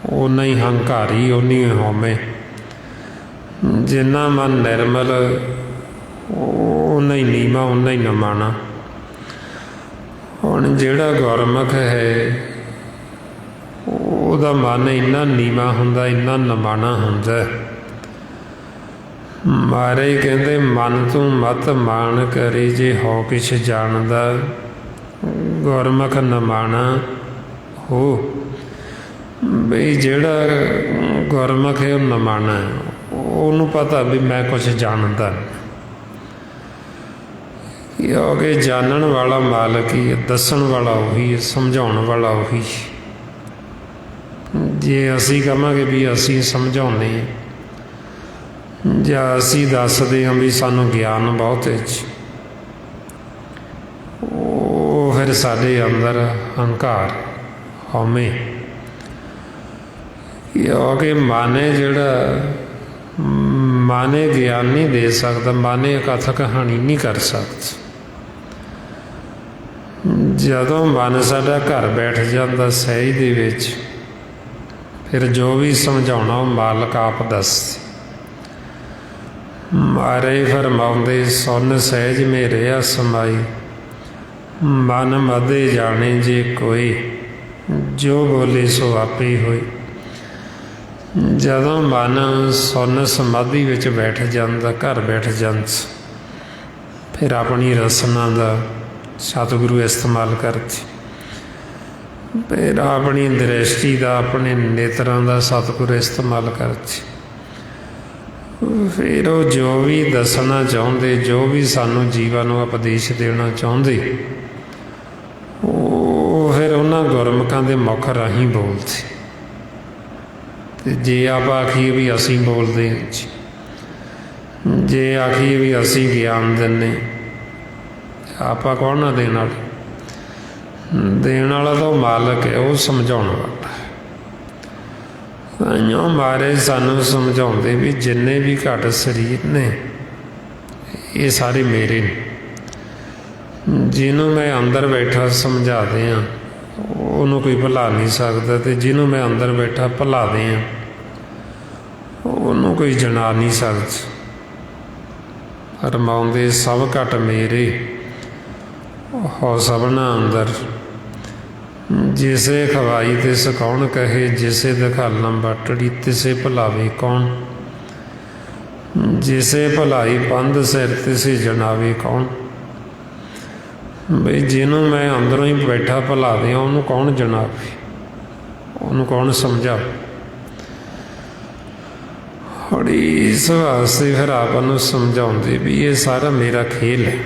ਓਨਾ ਹੀ ਹੰਕਾਰੀ, ਓਨੀ ਹੀ ਹਉਮੈ। ਜਿੰਨਾ ਮਨ ਨਿਰਮਲ, ਓਨਾ ਹੀ ਨੀਵਾਂ, ਓਨਾ ਹੀ ਨਿਮਾਣਾ। ਹੁਣ ਜਿਹੜਾ ਗੁਰਮੁਖ ਹੈ, ਉਹਦਾ ਮਨ ਇੰਨਾ ਨੀਵਾਂ ਹੁੰਦਾ, ਇੰਨਾ ਨਿਮਾਣਾ ਹੁੰਦਾ। ਮਹਾਰਾਜ ਕਹਿੰਦੇ ਮਨ ਤੂੰ ਮਤ ਮਾਣ ਕਰੇ, ਜੇ ਹੋ ਕਿਛ ਜਾਣਦਾ, ਗੁਰਮੁਖ ਨਿਮਾਣਾ ਹੋ। ਬਈ ਜਿਹੜਾ ਗੁਰਮੁਖ ਹੈ ਉਹ ਨਿਮਾਣਾ, ਉਹਨੂੰ ਪਤਾ ਵੀ ਮੈਂ ਕੁਛ ਜਾਣਦਾ। ਕਿਉਂਕਿ ਜਾਣਨ ਵਾਲਾ ਮਾਲਕ ਹੀ, ਦੱਸਣ ਵਾਲਾ ਉਹੀ, ਸਮਝਾਉਣ ਵਾਲਾ ਉਹੀ। ਜੇ ਅਸੀਂ ਕਹਾਂਗੇ ਵੀ ਅਸੀਂ ਸਮਝਾਉਂਦੇ ਹਾਂ, ਜਾਂ ਅਸੀਂ ਦੱਸਦੇ ਹਾਂ ਵੀ ਸਾਨੂੰ ਗਿਆਨ ਬਹੁਤ ਹੈ, ਉਹ ਫਿਰ ਸਾਡੇ ਅੰਦਰ ਹੰਕਾਰ, ਹਉਮੈ। ਕਿਉਂਕਿ ਮਨ ਹੈ ਜਿਹੜਾ, ਮਨ ਇਹ ਗਿਆਨ ਨਹੀਂ ਦੇ ਸਕਦਾ, ਮਨ ਇਹ ਕਥਾ ਕਹਾਣੀ ਨਹੀਂ ਕਰ ਸਕਦਾ। ਜਦੋਂ ਮਨ ਸਾਡਾ ਘਰ ਬੈਠ ਜਾਂਦਾ ਸਹਿਜ ਦੇ ਵਿੱਚ, ਫਿਰ ਜੋ ਵੀ ਸਮਝਾਉਣਾ ਉਹ ਮਾਲਕ ਆਪ ਦੱਸ। ਮਹਾਰਾਜ ਫਰਮਾਉਂਦੇ ਸੁਨ ਸਹਿਜ ਮੇਰਿਆ ਸਮਾਈ, ਮਨ ਮਦੇ ਜਾਣੇ ਜੇ ਕੋਈ, ਜੋ ਬੋਲੇ ਸੋ ਆਪੇ ਹੋਏ। ਜਦੋਂ ਮਨ ਸੁਨ ਸਮਾਧੀ ਵਿੱਚ ਬੈਠ ਜਾਂਦਾ, ਘਰ ਬੈਠ ਜਾਂਦਾ, ਫਿਰ ਆਪਣੀ ਰਸਨਾ ਦਾ ਸਤਿਗੁਰੂ ਇਸਤੇਮਾਲ ਕਰਦੇ। फिर अपनी दृष्टि का अपने नेत्रां का सतगुर इस्तेमाल कर फिर वो जो भी दसना चाहते जो भी सानू जीवन उपदेश देना चाहते वो फिर उन्होंने गुरमुखां दे मुख राही बोलते जे आप आखिए भी असी बोलते जे आखिए भी असी ज्ञान देने आप कौन ना देने वाला तो मालक है वो समझाने वाला है मारे सानू समझाते भी जिन्ने भी घट शरीर ने ये सारे मेरे ने जिन्हों मैं अंदर बैठा समझा दें उन्होंने कोई भुला नहीं सकता तो जिन्हों मैं अंदर बैठा भुला दें उन्होंने कोई जना नहीं सकता रमाउंदे सब घट मेरे हो सबना अंदर जिसे खवाई ते सकाउण कहे जिसे दिखालना बाटड़ी तिसे भुलावे कौन जिसे भुलाई पंध सिर तिसे जनावे कौन बई जिन्हों मैं अंदरों ही बैठा भुला दिया उन्होंने कौन जनावे उन्होंने कौन समझा और इस वास्ते फिर आपको समझाते भी ये सारा मेरा खेल है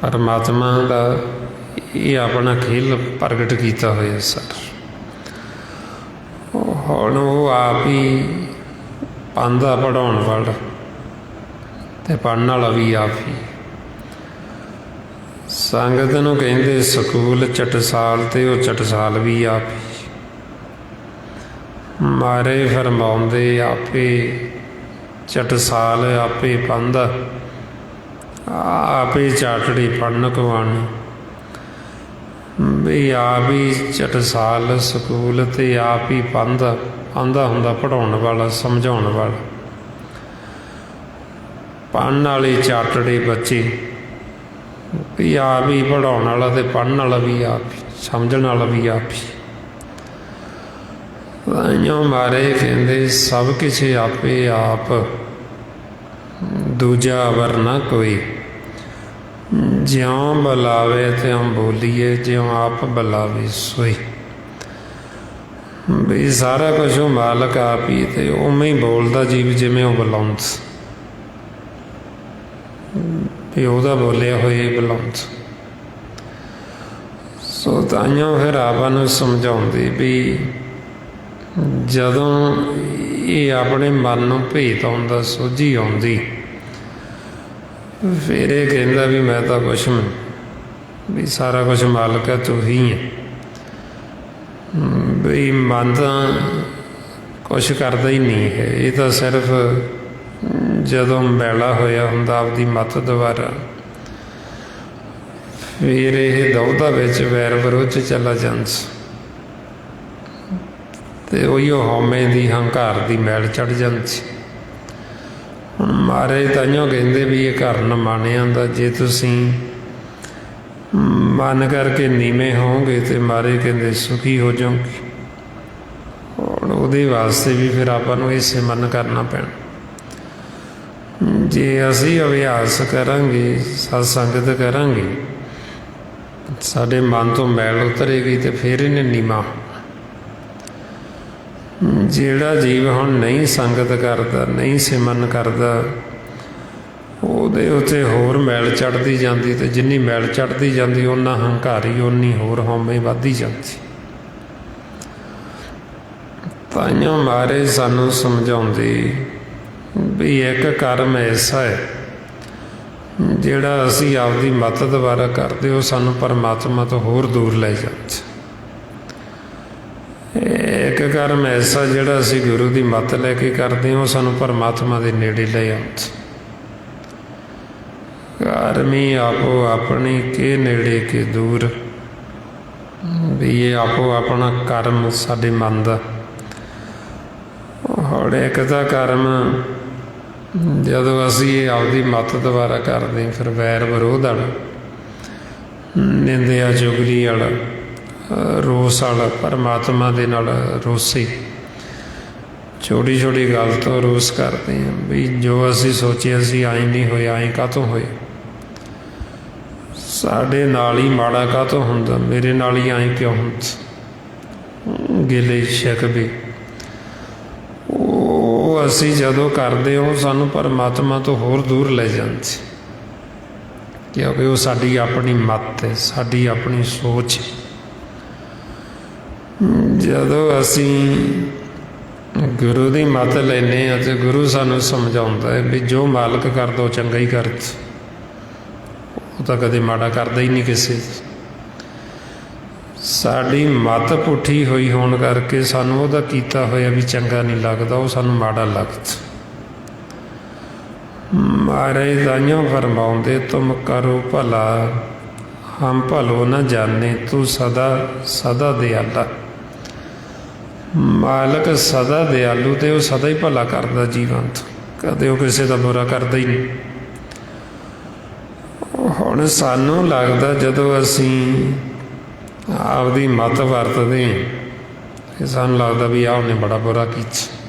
परमात्मा का ये अपना खेल प्रगट किया हुआ सर हुण वो आप ही पांदा पढ़ाउण वाला ते पढ़न वाला भी आप ही संगत नूं कहिंदे स्कूल चटसाल ते वो चटसाल भी आप ही मारे फरमाउंदे आपे चटसाल आपे पांदा आपे चाटड़ी पढ़न कवानी भी आप ही चटसाल स्कूल ते आप ही पांदा पांदा हुंदा पढ़ाउण वाला समझाउण वाला पढ़न वाले चाटड़े बच्चे भी आप ही पढ़ाउण वाला ते पढ़न वाला भी आप ही समझण वाला भी आप ही मारे कहते सब किछ आपे आप दूजा अवर ना कोई ज्यों बुलावे त्यों बोलीए ज्यों आप बुलावे सोई भी सारा कुछ वो मालक आप ही तो उमें ही बोलता जीव जिमें वो बुलाउंदा भी वह बोलिया होया ही बुलाउंदा सो ताइयों फिर आपको समझाते भी जदों ये अपने मन नूं भेत आउंदा सोझी आउंदी फिर ये कहंदा भी मैं तो कुछ भी सारा कुछ मालक है तू ही है भी मन तो कुछ करता ही नहीं है ये तो सिर्फ जदों मैला होया हुंदा आपदी मत द्वारा फिर ये दौदा विच वैर विरोध च चला जांदा ते उहिओ हौमे दी हंकार दी मैल चढ़ जांदी हुण महाराज ताइयों कहंदे भी ये घर निमाणिआं दा जे तुसीं मन करके नीवें होवोगे तो महाराज कहंदे सुखी हो जाओगे हुण उहदे वास्ते भी फिर आपां नूं इसे मन करना पैना जे असीं अभ्यास करांगे सत्संगत करांगे साडे मन तो मैल उतरेगी तो फिर इहने नीवां जिहड़ा जीव हुण नहीं संगत करता नहीं सिमरन करता ਉਹਦੇ ਉੱਤੇ होर मैल चढ़ती जाती तो जिन्नी मैल चढ़ती जाती उन्ना हंकारी उन्नी होर हौमे वधदी जाती ताइयों महाराज सानू समझाउंदे भी एक कर्म ऐसा है जिहड़ा असीं आपदी मत द्वारा करदे हो सानू परमात्मा तो होर दूर ले जांदा एक कर्म ऐसा जिहड़ा असीं गुरु की मत लैके करते हो सानू परमात्मा के नेड़े ले आउंदा कर्मी आपो अपनी के नेड़े के दूर भी ये आपो अपना कर्म साडे मन दा हुण एक दा कर्म जदों असीं आपदी मत द्वारा करते फिर वैर विरोध वाला निंदिया चुगली वाला रोस वाला परमात्मा दे नाल रोसी छोटी छोटी गल तो रोस करते हैं भी जो असीं सोचे असीं आए नहीं होए आए कातों होए ਸਾਡੇ ਨਾਲ ਹੀ ਮਾੜਾ ਕਾਹਤੋਂ ਹੁੰਦਾ, ਮੇਰੇ ਨਾਲ ਹੀ ਐਂ ਕਿਉਂ ਹੁੰਦਾ। ਗਿਲੇ ਸ਼ਿਕਵੇ ਉਹ ਅਸੀਂ ਜਦੋਂ ਕਰਦੇ ਉਹ ਸਾਨੂੰ ਪਰਮਾਤਮਾ ਤੋਂ ਹੋਰ ਦੂਰ ਲੈ ਜਾਂਦੇ, ਕਿਉਂਕਿ ਉਹ ਸਾਡੀ ਆਪਣੀ ਮੱਤ ਹੈ, ਸਾਡੀ ਆਪਣੀ ਸੋਚ। ਜਦੋਂ ਅਸੀਂ ਗੁਰੂ ਦੀ ਮੱਤ ਲੈਂਦੇ ਹਾਂ ਅਤੇ ਗੁਰੂ ਸਾਨੂੰ ਸਮਝਾਉਂਦਾ ਹੈ ਵੀ ਜੋ ਮਾਲਕ ਕਰਦਾ ਉਹ ਚੰਗਾ ਹੀ ਕਰਦਾ, ਉਹ ਤਾਂ ਕਦੇ ਮਾੜਾ ਕਰਦਾ ਹੀ ਨਹੀਂ ਕਿਸੇ। ਸਾਡੀ ਮੱਤ ਪੁੱਠੀ ਹੋਈ ਹੋਣ ਕਰਕੇ ਸਾਨੂੰ ਉਹਦਾ ਕੀਤਾ ਹੋਇਆ ਵੀ ਚੰਗਾ ਨਹੀਂ ਲੱਗਦਾ, ਉਹ ਸਾਨੂੰ ਮਾੜਾ ਲੱਗਦਾ। ਮਹਾਰਾਜ ਤਾਈਓ ਫਰਮਾਉਂਦੇ ਤੁਮ ਕਰੋ ਭਲਾ ਹਮ ਭਲੋ ਨਾ ਜਾਣੇ ਤੂੰ ਸਦਾ ਸਦਾ ਦਿਆਲਾ। ਮਾਲਕ ਸਦਾ ਦਿਆਲੂ ਤੇ ਉਹ ਸਦਾ ਹੀ ਭਲਾ ਕਰਦਾ ਜੀਵਨ ਤੋਂ, ਕਦੇ ਉਹ ਕਿਸੇ ਦਾ ਬੁਰਾ ਕਰਦਾ ਹੀ ਨਹੀਂ। ਹੁਣ ਸਾਨੂੰ ਲੱਗਦਾ ਜਦੋਂ ਅਸੀਂ ਆਪਦੀ ਮੱਤ ਵਰਤਦੇ ਹਾਂ, ਸਾਨੂੰ ਲੱਗਦਾ ਵੀ ਆਹ ਉਹਨੇ ਬੜਾ ਬੁਰਾ ਕੀਤਾ।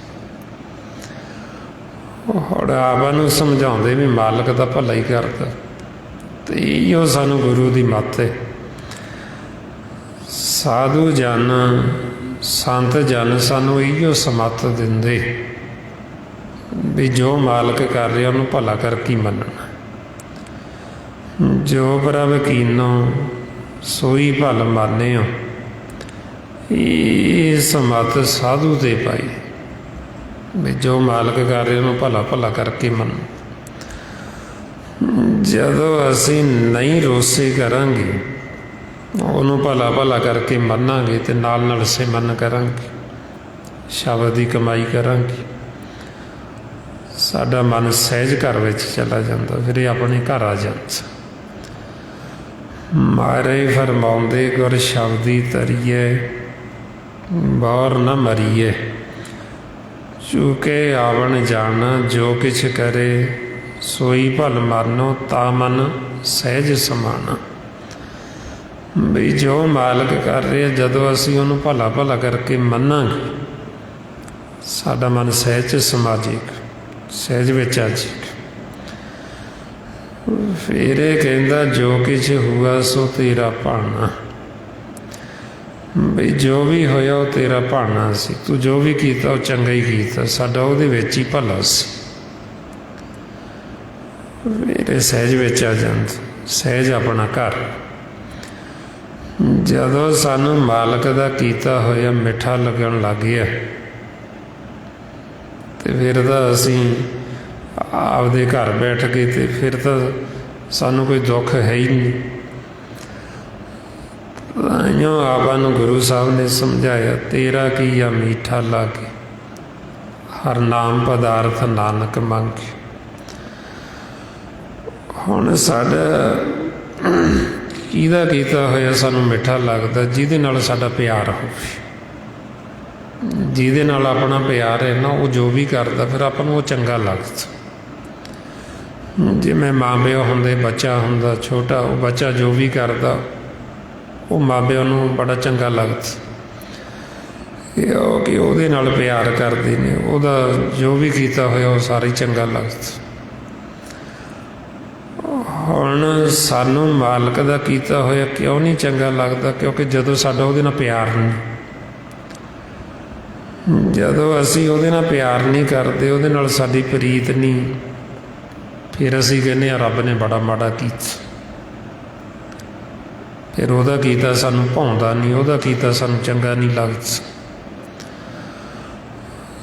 ਹੁਣ ਆਪਾਂ ਨੂੰ ਸਮਝਾਉਂਦੇ ਵੀ ਮਾਲਕ ਦਾ ਭਲਾ ਹੀ ਕਰਦਾ, ਤੇ ਇਹੋ ਸਾਨੂੰ ਗੁਰੂ ਦੀ ਮੱਤ ਹੈ। ਸਾਧੂ ਜਨ ਸੰਤ ਜਨ ਸਾਨੂੰ ਇਹੋ ਸਮੱਤ ਦਿੰਦੇ ਵੀ ਜੋ ਮਾਲਕ ਕਰ ਰਿਹਾ ਉਹਨੂੰ ਭਲਾ ਕਰਕੇ ਮੰਨਣਾ। ਜੋ ਪ੍ਰਭ ਕੀਨੋ ਸੋਈ ਭਲ ਮਾਨਿਓ, ਇਹ ਸਮੱਤ ਸਾਧੂ ਦੇ ਪਾਈ ਵੀ ਜੋ ਮਾਲਕ ਕਰ ਰਿਹਾ ਉਹਨੂੰ ਭਲਾ ਭਲਾ ਕਰਕੇ ਮੰਨੋ। ਜਦੋਂ ਅਸੀਂ ਨਹੀਂ ਰੋਸੇ ਕਰਾਂਗੇ, ਉਹਨੂੰ ਭਲਾ ਭਲਾ ਕਰਕੇ ਮੰਨਾਂਗੇ ਤੇ ਨਾਲ ਨਾਲ ਸਿਮਰਨ ਕਰਾਂਗੇ, ਸ਼ਬਦ ਦੀ ਕਮਾਈ ਕਰਾਂਗੇ, ਸਾਡਾ ਮਨ ਸਹਿਜ ਘਰ ਵਿੱਚ ਚਲਾ ਜਾਂਦਾ, ਫਿਰ ਇਹ ਆਪਣੇ ਘਰ ਆ ਜਾਂਦਾ। ਮਹਾਰਾਜ ਫਰਮਾਉਂਦੇ ਗੁਰ ਸ਼ਬਦੀ ਤਰੀਏ ਬਾਹਰ ਨਾ ਮਰੀਏ, ਚੁਕੇ ਆਵਣ ਜਾਣਾ ਜੋ ਕਿਛ ਕਰੇ ਸੋਈ ਭਲ ਮਾਨੋ ਤਾ ਮਨ ਸਹਿਜ ਸਮਾਨਾ। ਵੀ ਜੋ ਮਾਲਕ ਕਰ ਰਿਹਾ ਜਦੋਂ ਅਸੀਂ ਉਹਨੂੰ ਭਲਾ ਭਲਾ ਕਰਕੇ ਮੰਨਾਂਗੇ, ਸਾਡਾ ਮਨ ਸਹਿਜ ਸਮਾ ਜਾਏਗਾ, ਸਹਿਜ ਵਿੱਚ ਆ ਜਾਏਗਾ। ਫਿਰ ਇਹ ਕਹਿੰਦਾ ਜੋ ਕੁਛ ਹੁਆ ਸੋ ਤੇਰਾ ਭਾਣਾ, ਵੀ ਜੋ ਵੀ ਹੋਇਆ ਉਹ ਤੇਰਾ ਭਾਣਾ ਸੀ, ਤੂੰ ਜੋ ਵੀ ਕੀਤਾ ਉਹ ਚੰਗਾ ਹੀ ਕੀਤਾ, ਸਾਡਾ ਉਹਦੇ ਵਿੱਚ ਹੀ ਭਲਾ ਸੀ। ਮੇਰੇ ਸਹਿਜ ਵਿੱਚ ਆ ਜਾਂਦਾ, ਸਹਿਜ ਆਪਣਾ ਘਰ। ਜਦੋਂ ਸਾਨੂੰ ਮਾਲਕ ਦਾ ਕੀਤਾ ਹੋਇਆ ਮਿੱਠਾ ਲੱਗਣ ਲੱਗ ਗਿਆ ਤੇ ਫਿਰ ਤਾਂ ਅਸੀਂ ਆਪਦੇ ਘਰ ਬੈਠ ਗਏ, ਤੇ ਫਿਰ ਤਾਂ ਸਾਨੂੰ ਕੋਈ ਦੁੱਖ ਹੈ ਹੀ ਨਹੀਂ। ਤਾਂਹੀਓ ਆਪਾਂ ਨੂੰ ਗੁਰੂ ਸਾਹਿਬ ਨੇ ਸਮਝਾਇਆ ਤੇਰਾ ਕੀ ਆ ਮੀਠਾ ਲਾਗੇ, ਹਰ ਨਾਮ ਪਦਾਰਥ ਨਾਨਕ ਮੰਗੇ। ਹੁਣ ਸਾਡਾ ਕਿਹਦਾ ਕੀਤਾ ਹੋਇਆ ਸਾਨੂੰ ਮਿੱਠਾ ਲੱਗਦਾ? ਜਿਹਦੇ ਨਾਲ ਸਾਡਾ ਪਿਆਰ ਹੋਵੇ, ਜਿਹਦੇ ਨਾਲ ਆਪਣਾ ਪਿਆਰ ਹੈ ਨਾ, ਉਹ ਜੋ ਵੀ ਕਰਦਾ ਫਿਰ ਆਪਾਂ ਨੂੰ ਉਹ ਚੰਗਾ ਲੱਗਦਾ। ਜਿਵੇਂ ਮਾਂ ਪਿਓ ਹੁੰਦੇ, ਬੱਚਾ ਹੁੰਦਾ ਛੋਟਾ, ਉਹ ਬੱਚਾ ਜੋ ਵੀ ਕਰਦਾ ਉਹ ਮਾਂ ਪਿਓ ਨੂੰ ਬੜਾ ਚੰਗਾ ਲੱਗਦਾ, ਕਿਉਂਕਿ ਉਹਦੇ ਨਾਲ ਪਿਆਰ ਕਰਦੇ ਨੇ, ਉਹਦਾ ਜੋ ਵੀ ਕੀਤਾ ਹੋਇਆ ਉਹ ਸਾਰਾ ਹੀ ਚੰਗਾ ਲੱਗਦਾ। ਹੁਣ ਸਾਨੂੰ ਮਾਲਕ ਦਾ ਕੀਤਾ ਹੋਇਆ ਕਿਉਂ ਨਹੀਂ ਚੰਗਾ ਲੱਗਦਾ? ਕਿਉਂਕਿ ਜਦੋਂ ਸਾਡਾ ਉਹਦੇ ਨਾਲ ਪਿਆਰ ਨਹੀਂ, ਜਦੋਂ ਅਸੀਂ ਉਹਦੇ ਨਾਲ ਪਿਆਰ ਨਹੀਂ ਕਰਦੇ, ਉਹਦੇ ਨਾਲ ਸਾਡੀ ਪ੍ਰੀਤ ਨਹੀਂ, ਫਿਰ ਅਸੀਂ ਕਹਿੰਦੇ ਹਾਂ ਰੱਬ ਨੇ ਬੜਾ ਮਾੜਾ ਕੀਤਾ। ਫਿਰ ਉਹਦਾ ਕੀਤਾ ਸਾਨੂੰ ਭਾਉਂਦਾ ਨਹੀਂ, ਉਹਦਾ ਕੀਤਾ ਸਾਨੂੰ ਚੰਗਾ ਨਹੀਂ ਲੱਗਦਾ।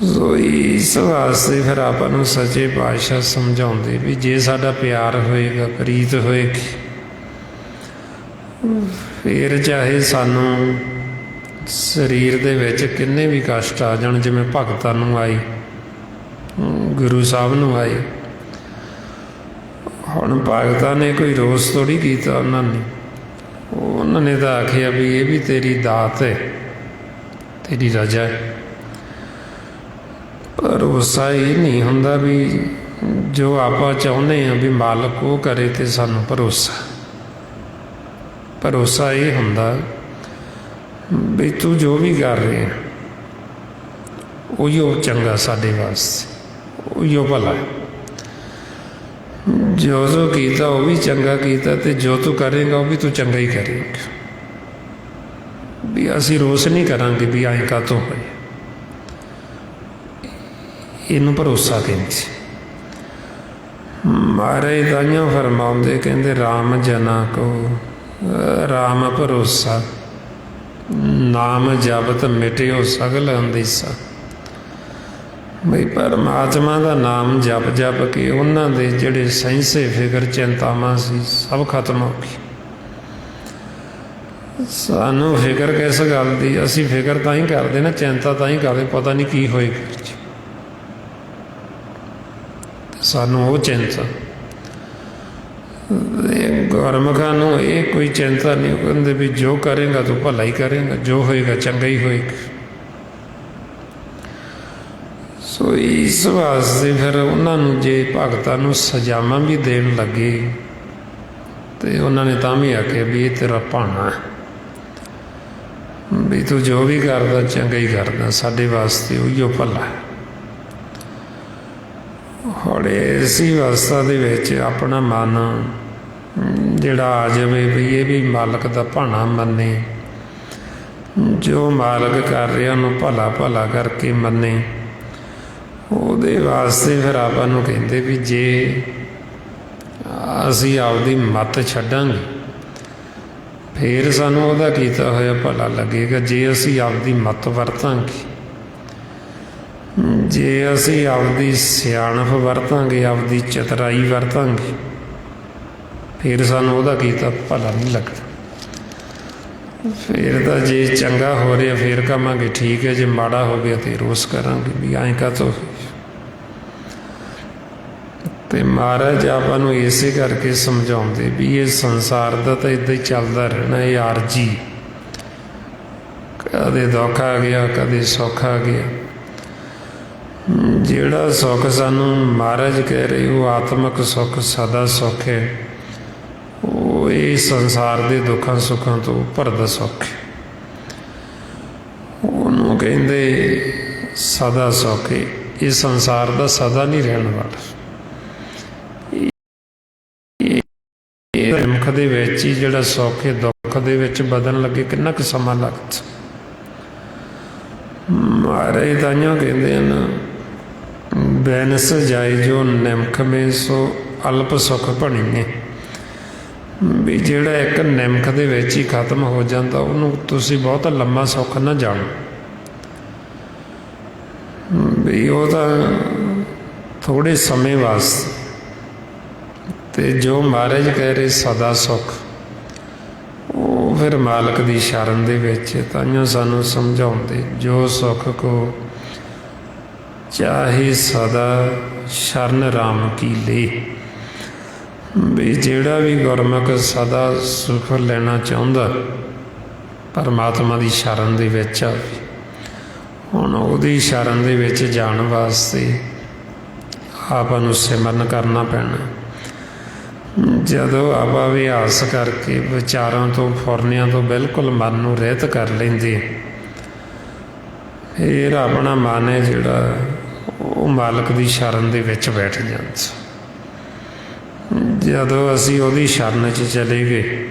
ਸੋ ਇਸ ਵਾਸਤੇ ਫਿਰ ਆਪਾਂ ਨੂੰ ਸੱਚੇ ਪਾਤਸ਼ਾਹ ਸਮਝਾਉਂਦੇ ਵੀ ਜੇ ਸਾਡਾ ਪਿਆਰ ਹੋਏਗਾ, ਪ੍ਰੀਤ ਹੋਏਗੀ, ਫਿਰ ਚਾਹੇ ਸਾਨੂੰ ਸਰੀਰ ਦੇ ਵਿੱਚ ਕਿੰਨੇ ਵੀ ਕਸ਼ਟ ਆ ਜਾਣ, ਜਿਵੇਂ ਭਗਤਾਂ ਨੂੰ ਆਏ, ਗੁਰੂ ਸਾਹਿਬ ਨੂੰ ਆਏ। ਹੁਣ ਭਗਤਾਂ ਨੇ ਕੋਈ ਰੋਸ ਥੋੜ੍ਹੀ ਕੀਤਾ, ਉਹਨਾਂ ਨੇ ਤਾਂ ਆਖਿਆ ਵੀ ਇਹ ਵੀ ਤੇਰੀ ਦਾਤ ਹੈ, ਤੇਰੀ ਰਜ਼ਾ ਹੈ। ਭਰੋਸਾ ਇਹ ਨਹੀਂ ਹੁੰਦਾ ਵੀ ਜੋ ਆਪਾਂ ਚਾਹੁੰਦੇ ਹਾਂ ਵੀ ਮਾਲਕ ਉਹ ਕਰੇ ਤੇ ਸਾਨੂੰ ਭਰੋਸਾ ਇਹ ਹੁੰਦਾ ਵੀ ਤੂੰ ਜੋ ਵੀ ਕਰ ਰਿਹਾ ਉਹੀਓ ਚੰਗਾ ਸਾਡੇ ਵਾਸਤੇ, ਉਹੀਓ ਭਲਾ। ਜੋ ਜੋ ਕੀਤਾ ਉਹ ਵੀ ਚੰਗਾ ਕੀਤਾ, ਤੇ ਜੋ ਤੂੰ ਕਰੇਗਾ ਉਹ ਵੀ ਤੂੰ ਚੰਗਾ ਹੀ ਕਰੇਗਾ। ਵੀ ਅਸੀਂ ਰੋਸ ਨਹੀਂ ਕਰਾਂਗੇ ਵੀ ਐਂ ਕਾਹਤੋਂ ਹੋਏ, ਇਹਨੂੰ ਭਰੋਸਾ ਕਹਿੰਦੇ ਸੀ। ਮਹਾਰਾਜ ਤਾਈਆਂ ਫਰਮਾਉਂਦੇ, ਕਹਿੰਦੇ ਰਾਮ ਜਨਾ ਕੋ ਰਾਮ ਭਰੋਸਾ, ਨਾਮ ਜਪਤ ਮਿਟਿਓ ਸਗਲ ਅੰਦੇਸਾ। ਬਈ ਪਰਮਾਤਮਾ ਦਾ ਨਾਮ ਜਪ ਜਪ ਕੇ ਉਹਨਾਂ ਦੇ ਜਿਹੜੇ ਸੈਂਸੇ ਫਿਕਰ ਚਿੰਤਾਵਾਂ ਸੀ ਸਭ ਖਤਮ ਹੋ ਗਈ। ਸਾਨੂੰ ਫਿਕਰ ਕਿਸ ਗੱਲ ਦੀ? ਅਸੀਂ ਫਿਕਰ ਤਾਂ ਹੀ ਕਰਦੇ ਨਾ, ਚਿੰਤਾ ਤਾਂ ਹੀ ਕਰਦੇ ਪਤਾ ਨਹੀਂ ਕੀ ਹੋਏਗਾ। ਸਾਨੂੰ ਉਹ ਚਿੰਤਾ, ਗੁਰਮੁਖਾਂ ਨੂੰ ਇਹ ਕੋਈ ਚਿੰਤਾ ਨਹੀਂ। ਉਹ ਕਹਿੰਦੇ ਵੀ ਜੋ ਕਰੇਗਾ ਤੂੰ ਭਲਾ ਹੀ ਕਰੇਗਾ, ਜੋ ਹੋਏਗਾ ਚੰਗਾ ਹੀ ਹੋਏਗਾ। ਸੋ ਇਸ ਵਾਸਤੇ ਫਿਰ ਉਹਨਾਂ ਨੂੰ ਜੇ ਭਗਤਾਂ ਨੂੰ ਸਜ਼ਾਵਾਂ ਵੀ ਦੇਣ ਲੱਗੇ ਤੇ ਉਹਨਾਂ ਨੇ ਤਾਂ ਵੀ ਆਖਿਆ ਵੀ ਇਹ ਤੇਰਾ ਭਾਣਾ, ਵੀ ਤੂੰ ਜੋ ਵੀ ਕਰਦਾ ਚੰਗਾ ਹੀ ਕਰਦਾ, ਸਾਡੇ ਵਾਸਤੇ ਉਹੀਓ ਭਲਾ। ਹੁਣ ਇਸੀ ਅਵਸਥਾ ਦੇ ਵਿੱਚ ਆਪਣਾ ਮਨ ਜਿਹੜਾ ਆ ਜਾਵੇ ਵੀ ਇਹ ਵੀ ਮਾਲਕ ਦਾ ਭਾਣਾ ਮੰਨੇ, ਜੋ ਮਾਲਕ ਕਰ ਰਿਹਾ ਉਹਨੂੰ ਭਲਾ ਭਲਾ ਕਰਕੇ ਮੰਨੇ। ਉਹਦੇ ਵਾਸਤੇ ਫਿਰ ਆਪਾਂ ਨੂੰ ਕਹਿੰਦੇ ਵੀ ਜੇ ਅਸੀਂ ਆਪਦੀ ਮੱਤ ਛੱਡਾਂਗੇ ਫਿਰ ਸਾਨੂੰ ਉਹਦਾ ਕੀਤਾ ਹੋਇਆ ਭਲਾ ਲੱਗੇਗਾ। ਜੇ ਅਸੀਂ ਆਪਦੀ ਮੱਤ ਵਰਤਾਂਗੇ, ਜੇ ਅਸੀਂ ਆਪਦੀ ਸਿਆਣਪ ਵਰਤਾਂਗੇ, ਆਪਦੀ ਚਤਰਾਈ ਵਰਤਾਂਗੇ, ਫਿਰ ਸਾਨੂੰ ਉਹਦਾ ਕੀਤਾ ਭਲਾ ਨਹੀਂ ਲੱਗਦਾ। ਫਿਰ ਤਾਂ ਜੇ ਚੰਗਾ ਹੋ ਰਿਹਾ ਫਿਰ ਕਹਾਂਗੇ ਠੀਕ ਹੈ, ਜੇ ਮਾੜਾ ਹੋ ਗਿਆ ਤੇ ਰੋਸ ਕਰਾਂਗੇ ਵੀ ਐਂ ਕਾਹਤੋਂ। ਤੇ ਮਹਾਰਾਜ ਆਪਾਂ ਨੂੰ ਇਸੇ ਕਰਕੇ ਸਮਝਾਉਂਦੇ ਵੀ ਇਹ ਸੰਸਾਰ ਦਾ ਤਾਂ ਇੱਦਾਂ ਹੀ ਚੱਲਦਾ ਰਹਿਣਾ, ਇਹ ਆਰਜੀ, ਕਦੇ ਦੁੱਖ ਆ ਗਿਆ ਕਦੇ ਸੁੱਖ ਆ ਗਿਆ। ਜਿਹੜਾ ਸੁੱਖ ਸਾਨੂੰ ਮਹਾਰਾਜ ਕਹਿ ਰਹੇ ਉਹ ਆਤਮਿਕ ਸੁੱਖ ਸਦਾ ਸੁੱਖ ਹੈ, ਉਹ ਇਹ ਸੰਸਾਰ ਦੇ ਦੁੱਖਾਂ ਸੁੱਖਾਂ ਤੋਂ ਉੱਪਰ ਦਾ ਸੁੱਖ ਹੈ। ਉਹਨੂੰ ਕਹਿੰਦੇ ਸਦਾ ਸੁੱਖ ਹੈ। ਇਹ ਸੰਸਾਰ ਦਾ ਸਦਾ ਨਹੀਂ ਰਹਿਣ ਵਾਲਾ। ਇਹ ਮੁਖ ਦੇ ਵਿੱਚ ਹੀ ਜਿਹੜਾ ਸੁੱਖ ਹੈ ਦੁੱਖ ਦੇ ਵਿੱਚ ਬਦਲਣ ਲੱਗੇ ਕਿੰਨਾ ਕੁ ਸਮਾਂ ਲੱਗਦਾ। ਮਹਾਰਾਜ ਤਾਈਆਂ ਕਹਿੰਦੇ ਹਨ ਬੈਨਸ ਜਾਏ ਜੋ ਨਿਮਖ ਮੇ ਸੋ ਅਲਪ ਸੁੱਖ ਭਣੀਏ। ਵੀ ਜਿਹੜਾ ਇੱਕ ਨਿਮਖ ਦੇ ਵਿੱਚ ਹੀ ਖਤਮ ਹੋ ਜਾਂਦਾ ਉਹਨੂੰ ਤੁਸੀਂ ਬਹੁਤ ਲੰਮਾ ਸੁੱਖ ਨਾ ਜਾਣੋ। ਵੀ ਉਹ ਤਾਂ ਥੋੜ੍ਹੇ ਸਮੇਂ ਵਾਸਤੇ, ਤੇ ਜੋ ਮਹਾਰਾਜ ਕਹਿ ਰਹੇ ਸਦਾ ਸੁੱਖ, ਉਹ ਫਿਰ ਮਾਲਕ ਦੀ ਸ਼ਰਨ ਦੇ ਵਿੱਚ। ਤਾਈਓ ਸਾਨੂੰ ਸਮਝਾਉਂਦੇ ਜੋ ਸੁੱਖ ਕੋ ਚਾਹੇ ਸਦਾ ਸ਼ਰਨ ਰਾਮ ਕੀ ਲੇ। ਵੀ ਜਿਹੜਾ ਵੀ ਗੁਰਮੁਖ ਸਦਾ ਸੁੱਖ ਲੈਣਾ ਚਾਹੁੰਦਾ ਪਰਮਾਤਮਾ ਦੀ ਸ਼ਰਨ ਦੇ ਵਿੱਚ ਆਵੇ। ਹੁਣ ਉਹਦੀ ਸ਼ਰਨ ਦੇ ਵਿੱਚ ਜਾਣ ਵਾਸਤੇ ਆਪਾਂ ਨੂੰ ਸਿਮਰਨ ਕਰਨਾ ਪੈਣਾ। ਜਦੋਂ ਆਪਾਂ ਅਭਿਆਸ ਕਰਕੇ ਵਿਚਾਰਾਂ ਤੋਂ ਫੁਰਨਿਆਂ ਤੋਂ ਬਿਲਕੁਲ ਮਨ ਨੂੰ ਰਹਿਤ ਕਰ ਲੈਂਦੇ, ਫਿਰ ਆਪਣਾ ਮਨ ਹੈ ਜਿਹੜਾ ਉਹ ਮਾਲਕ ਦੀ ਸ਼ਰਨ ਦੇ ਵਿੱਚ ਬੈਠ ਜਾਂਦਾ। ਜਦੋਂ ਅਸੀਂ ਉਹਦੀ ਸ਼ਰਨ 'ਚ ਚਲੇ ਗਏ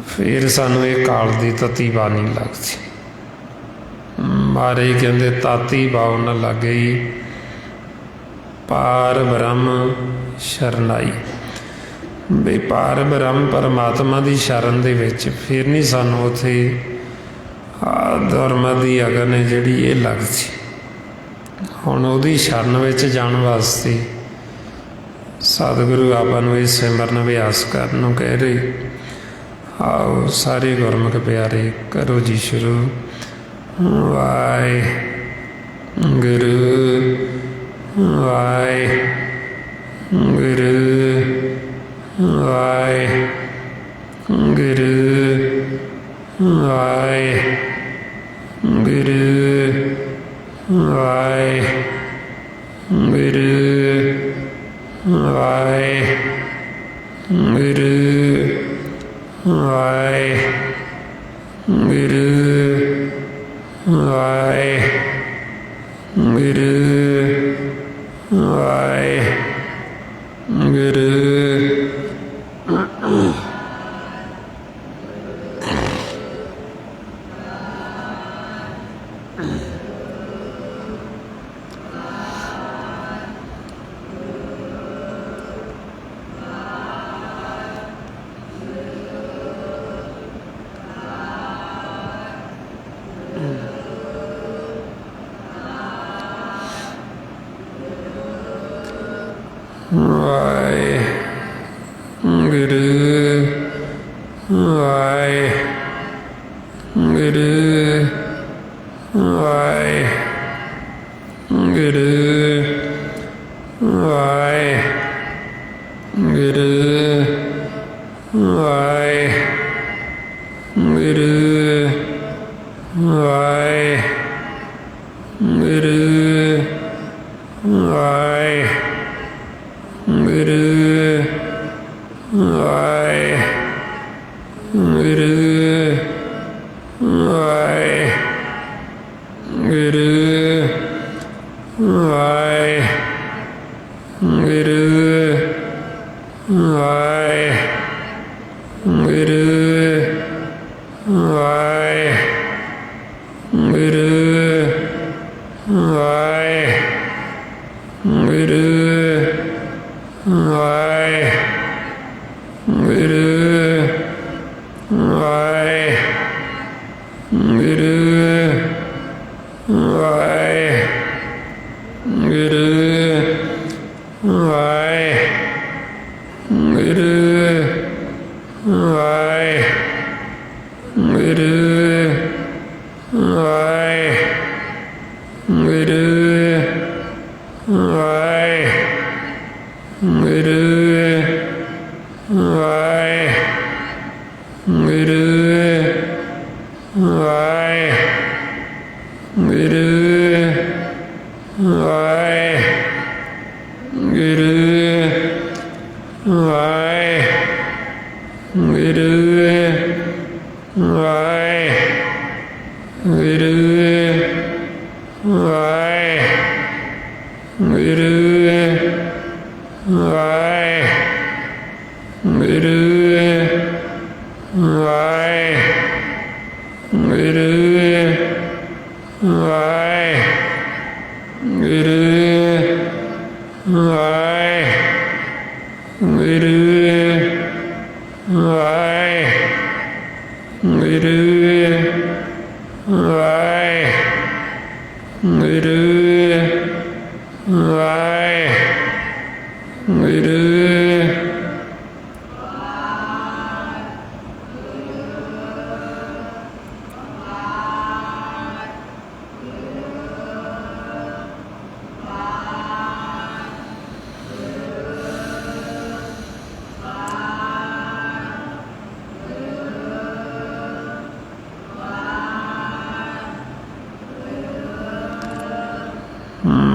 ਫਿਰ ਸਾਨੂੰ ਇਹ ਕਾਲ ਦੀ ਤਤੀ ਬਾਹ ਨਹੀਂ ਲੱਗਦੀ। ਮਹਾਰਾਜ ਕਹਿੰਦੇ ਤਾਤੀ ਬਾਹ ਨਾ ਲੱਗ ਗਈ ਪਾਰ ਬ੍ਰਹਮ ਸ਼ਰਨਾਈ। ਵੀ ਪਾਰ ਬ੍ਰਹਮ ਪਰਮਾਤਮਾ ਦੀ ਸ਼ਰਨ ਦੇ ਵਿੱਚ ਫਿਰ ਨਹੀਂ ਸਾਨੂੰ ਉੱਥੇ ਧਰਮ ਦੀ ਅਗਨ ਹੈ ਜਿਹੜੀ ਇਹ ਲੱਗਦੀ। ਹੁਣ ਉਹਦੀ ਸ਼ਰਨ ਵਿੱਚ ਜਾਣ ਵਾਸਤੇ ਸਤਿਗੁਰੂ ਆਪਾਂ ਨੂੰ ਇਹ ਸਿਮਰਨ ਅਭਿਆਸ ਕਰਨ ਨੂੰ ਕਹਿ ਰਹੇ। ਆਓ ਸਾਰੇ ਗੁਰਮੁਖ ਪਿਆਰੇ ਕਰੋ ਜੀ ਸ਼ੁਰੂ। ਵਾਹਿਗੁਰੂ ਵਾਹਿਗੁਰੂ ਵਾਹਿਗੁਰੂ ਵਾਹਿਗੁਰੂ ਵਾਹਿਗੁਰੂ ਵਾਹਿਗੁਰੂ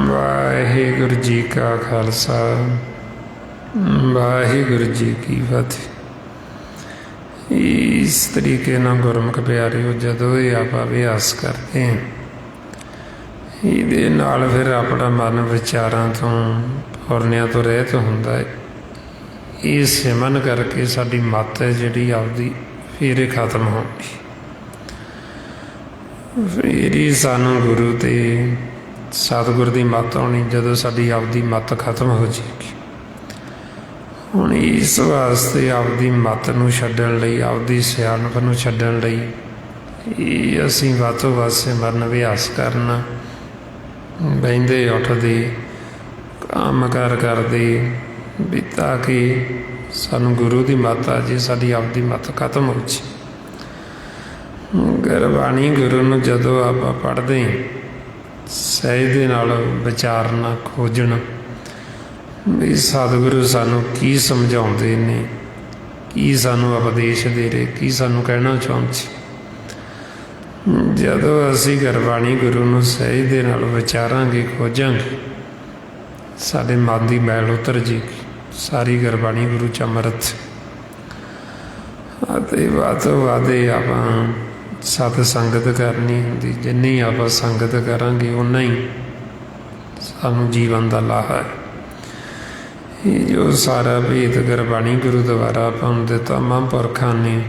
ਵਾਹਿਗੁਰੂ ਜੀ ਕਾ ਖਾਲਸਾ ਵਾਹਿਗੁਰੂ ਜੀ ਕੀ ਫਤਿਹ। ਇਸ ਤਰੀਕੇ ਨਾਲ ਗੁਰਮੁਖ ਪਿਆਰਿਓ ਜਦੋਂ ਇਹ ਆਪਾਂ ਅਭਿਆਸ ਕਰਦੇ ਹਾਂ, ਇਹਦੇ ਨਾਲ ਫਿਰ ਆਪਣਾ ਮਨ ਵਿਚਾਰਾਂ ਤੋਂ ਫੁਰਨਿਆਂ ਤੋਂ ਰਹਿਤ ਹੁੰਦਾ ਹੈ। ਇਹ ਸਿਮਰਨ ਕਰਕੇ ਸਾਡੀ ਮੱਤ ਹੈ ਜਿਹੜੀ ਆਪਦੀ ਫਿਰ ਇਹ ਖਤਮ ਹੋਊਗੀ। ਫਿਰ ਹੀ ਸਾਨੂੰ ਗੁਰੂ ਤੇ ਸਤਿਗੁਰ ਦੀ ਮੱਤ ਆਉਣੀ, ਜਦੋਂ ਸਾਡੀ ਆਪਦੀ ਮੱਤ ਖਤਮ ਹੋ ਜਾਏਗੀ। ਹੁਣ ਇਸ ਵਾਸਤੇ ਆਪਦੀ ਮੱਤ ਨੂੰ ਛੱਡਣ ਲਈ, ਆਪਦੀ ਸਿਆਣਪ ਨੂੰ ਛੱਡਣ ਲਈ ਇਹ ਅਸੀਂ ਵੱਧ ਤੋਂ ਵੱਧ ਸਿਮਰਨ ਅਭਿਆਸ ਕਰਨਾ, ਬਹਿੰਦੇ ਉੱਠਦੇ ਕੰਮ ਕਾਰ ਕਰਦੇ, ਵੀ ਤਾਂ ਕਿ ਸਾਨੂੰ ਗੁਰੂ ਦੀ ਮੱਤ ਆ ਜੇ, ਸਾਡੀ ਆਪਦੀ ਮੱਤ ਖਤਮ ਹੋ ਜੇ। ਗੁਰਬਾਣੀ ਗੁਰੂ ਨੂੰ ਜਦੋਂ ਆਪਾਂ ਪੜ੍ਹਦੇ ਸਹਿਜ ਦੇ ਨਾਲ ਵਿਚਾਰਨਾ, ਖੋਜਣਾ ਵੀ ਸਤਿਗੁਰੂ ਸਾਨੂੰ ਕੀ ਸਮਝਾਉਂਦੇ ਨੇ, ਕੀ ਸਾਨੂੰ ਉਪਦੇਸ਼ ਦੇ ਰਹੇ, ਕੀ ਸਾਨੂੰ ਕਹਿਣਾ ਚਾਹੁੰਦੇ। ਜਦੋਂ ਅਸੀਂ ਗੁਰਬਾਣੀ ਗੁਰੂ ਨੂੰ ਸਹਿਜ ਦੇ ਨਾਲ ਵਿਚਾਰਾਂਗੇ, ਖੋਜਾਂਗੇ, ਸਾਡੇ ਮਨ ਦੀ ਮੈਲ ਉਤਰ ਜੇਗੀ। ਸਾਰੀ ਗੁਰਬਾਣੀ ਗੁਰੂ 'ਚ ਅੰਮ੍ਰਿਤ। ਅਤੇ ਵੱਧ ਤੋਂ ਵੱਧ ਆਪਾਂ ਸਤ ਸੰਗਤ ਕਰਨੀ ਹੁੰਦੀ। ਜਿੰਨੀ ਆਪਾਂ ਸੰਗਤ ਕਰਾਂਗੇ ਓਨਾ ਹੀ ਸਾਨੂੰ ਜੀਵਨ ਦਾ ਲਾਹਾ ਹੈ। ਇਹ ਜੋ ਸਾਰਾ ਭੇਦ ਗੁਰਬਾਣੀ ਗੁਰੂ ਦੁਆਰਾ ਆਪਾਂ ਨੂੰ ਦਿੱਤਾ ਮਹਾਂਪੁਰਖਾਂ ਨੇ,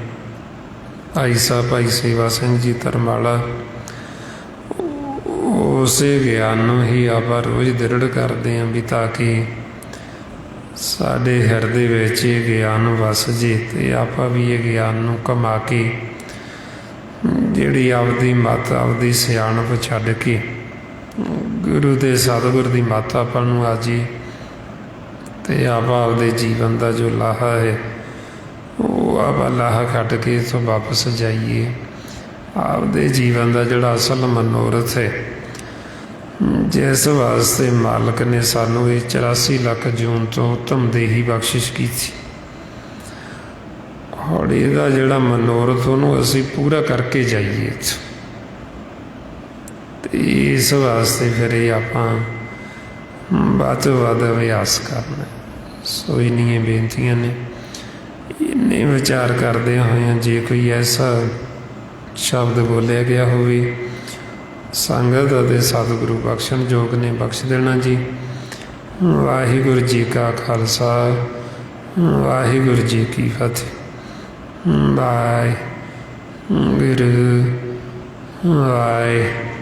ਭਾਈ ਸਾਹਿਬ ਭਾਈ ਸੇਵਾ ਸਿੰਘ ਜੀ ਧਰਮਾਲਾ, ਉਸੇ ਗਿਆਨ ਨੂੰ ਹੀ ਆਪਾਂ ਰੋਜ਼ ਦ੍ਰਿੜ ਕਰਦੇ ਹਾਂ ਵੀ ਤਾਂ ਕਿ ਸਾਡੇ ਹਿਰਦੇ ਵਿੱਚ ਇਹ ਗਿਆਨ ਵਸ ਜੇ ਅਤੇ ਆਪਾਂ ਵੀ ਇਹ ਗਿਆਨ ਨੂੰ ਕਮਾ ਕੇ ਜਿਹੜੀ ਆਪਦੀ ਮੱਤ, ਆਪਦੀ ਸਿਆਣਪ ਛੱਡ ਕੇ ਗੁਰੂ ਦੇ ਸਤਿਗੁਰ ਦੀ ਮੱਤ ਆਪਾਂ ਨੂੰ ਆ ਜੇ, ਤੇ ਆਪ ਆਪਦੇ ਜੀਵਨ ਦਾ ਜੋ ਲਾਹਾ ਹੈ ਉਹ ਆਪਾਂ ਲਾਹਾ ਕੱਢ ਕੇ ਇੱਥੋਂ ਵਾਪਸ ਜਾਈਏ। ਆਪਦੇ ਜੀਵਨ ਦਾ ਜਿਹੜਾ ਅਸਲ ਮਨੋਰਥ ਹੈ, ਜਿਸ ਵਾਸਤੇ ਮਾਲਕ ਨੇ ਸਾਨੂੰ ਇਹ 84 ਲੱਖ ਜੂਨ ਤੋਂ ਉੱਤਮ ਦੇਹੀ ਬਖਸ਼ਿਸ਼ ਕੀਤੀ, ਹੁਣ ਇਹਦਾ ਜਿਹੜਾ ਮਨੋਰਥ ਉਹਨੂੰ ਅਸੀਂ ਪੂਰਾ ਕਰਕੇ ਜਾਈਏ ਇੱਥੋਂ। ਤੇ ਇਸ ਵਾਸਤੇ ਫਿਰ ਇਹ ਆਪਾਂ ਵੱਧ ਤੋਂ ਵੱਧ ਅਭਿਆਸ ਕਰਨਾ। ਸੋ ਇੰਨੀਆਂ ਬੇਨਤੀਆਂ ਨੇ। ਇੰਨੇ ਵਿਚਾਰ ਕਰਦਿਆਂ ਹੋਇਆਂ ਜੇ ਕੋਈ ਐਸਾ ਸ਼ਬਦ ਬੋਲਿਆ ਗਿਆ ਹੋਵੇ, ਸੰਗਤ ਅਤੇ ਸਤਿਗੁਰੂ ਬਖਸ਼ਣ ਯੋਗ ਨੇ ਬਖਸ਼ ਦੇਣਾ ਜੀ। ਵਾਹਿਗੁਰੂ ਜੀ ਕਾ ਖਾਲਸਾ, ਵਾਹਿਗੁਰੂ ਜੀ ਕੀ ਫਤਿਹ। ਵਾਹਿਗੁਰੂ ਵਾਹਿਗੁਰੂ।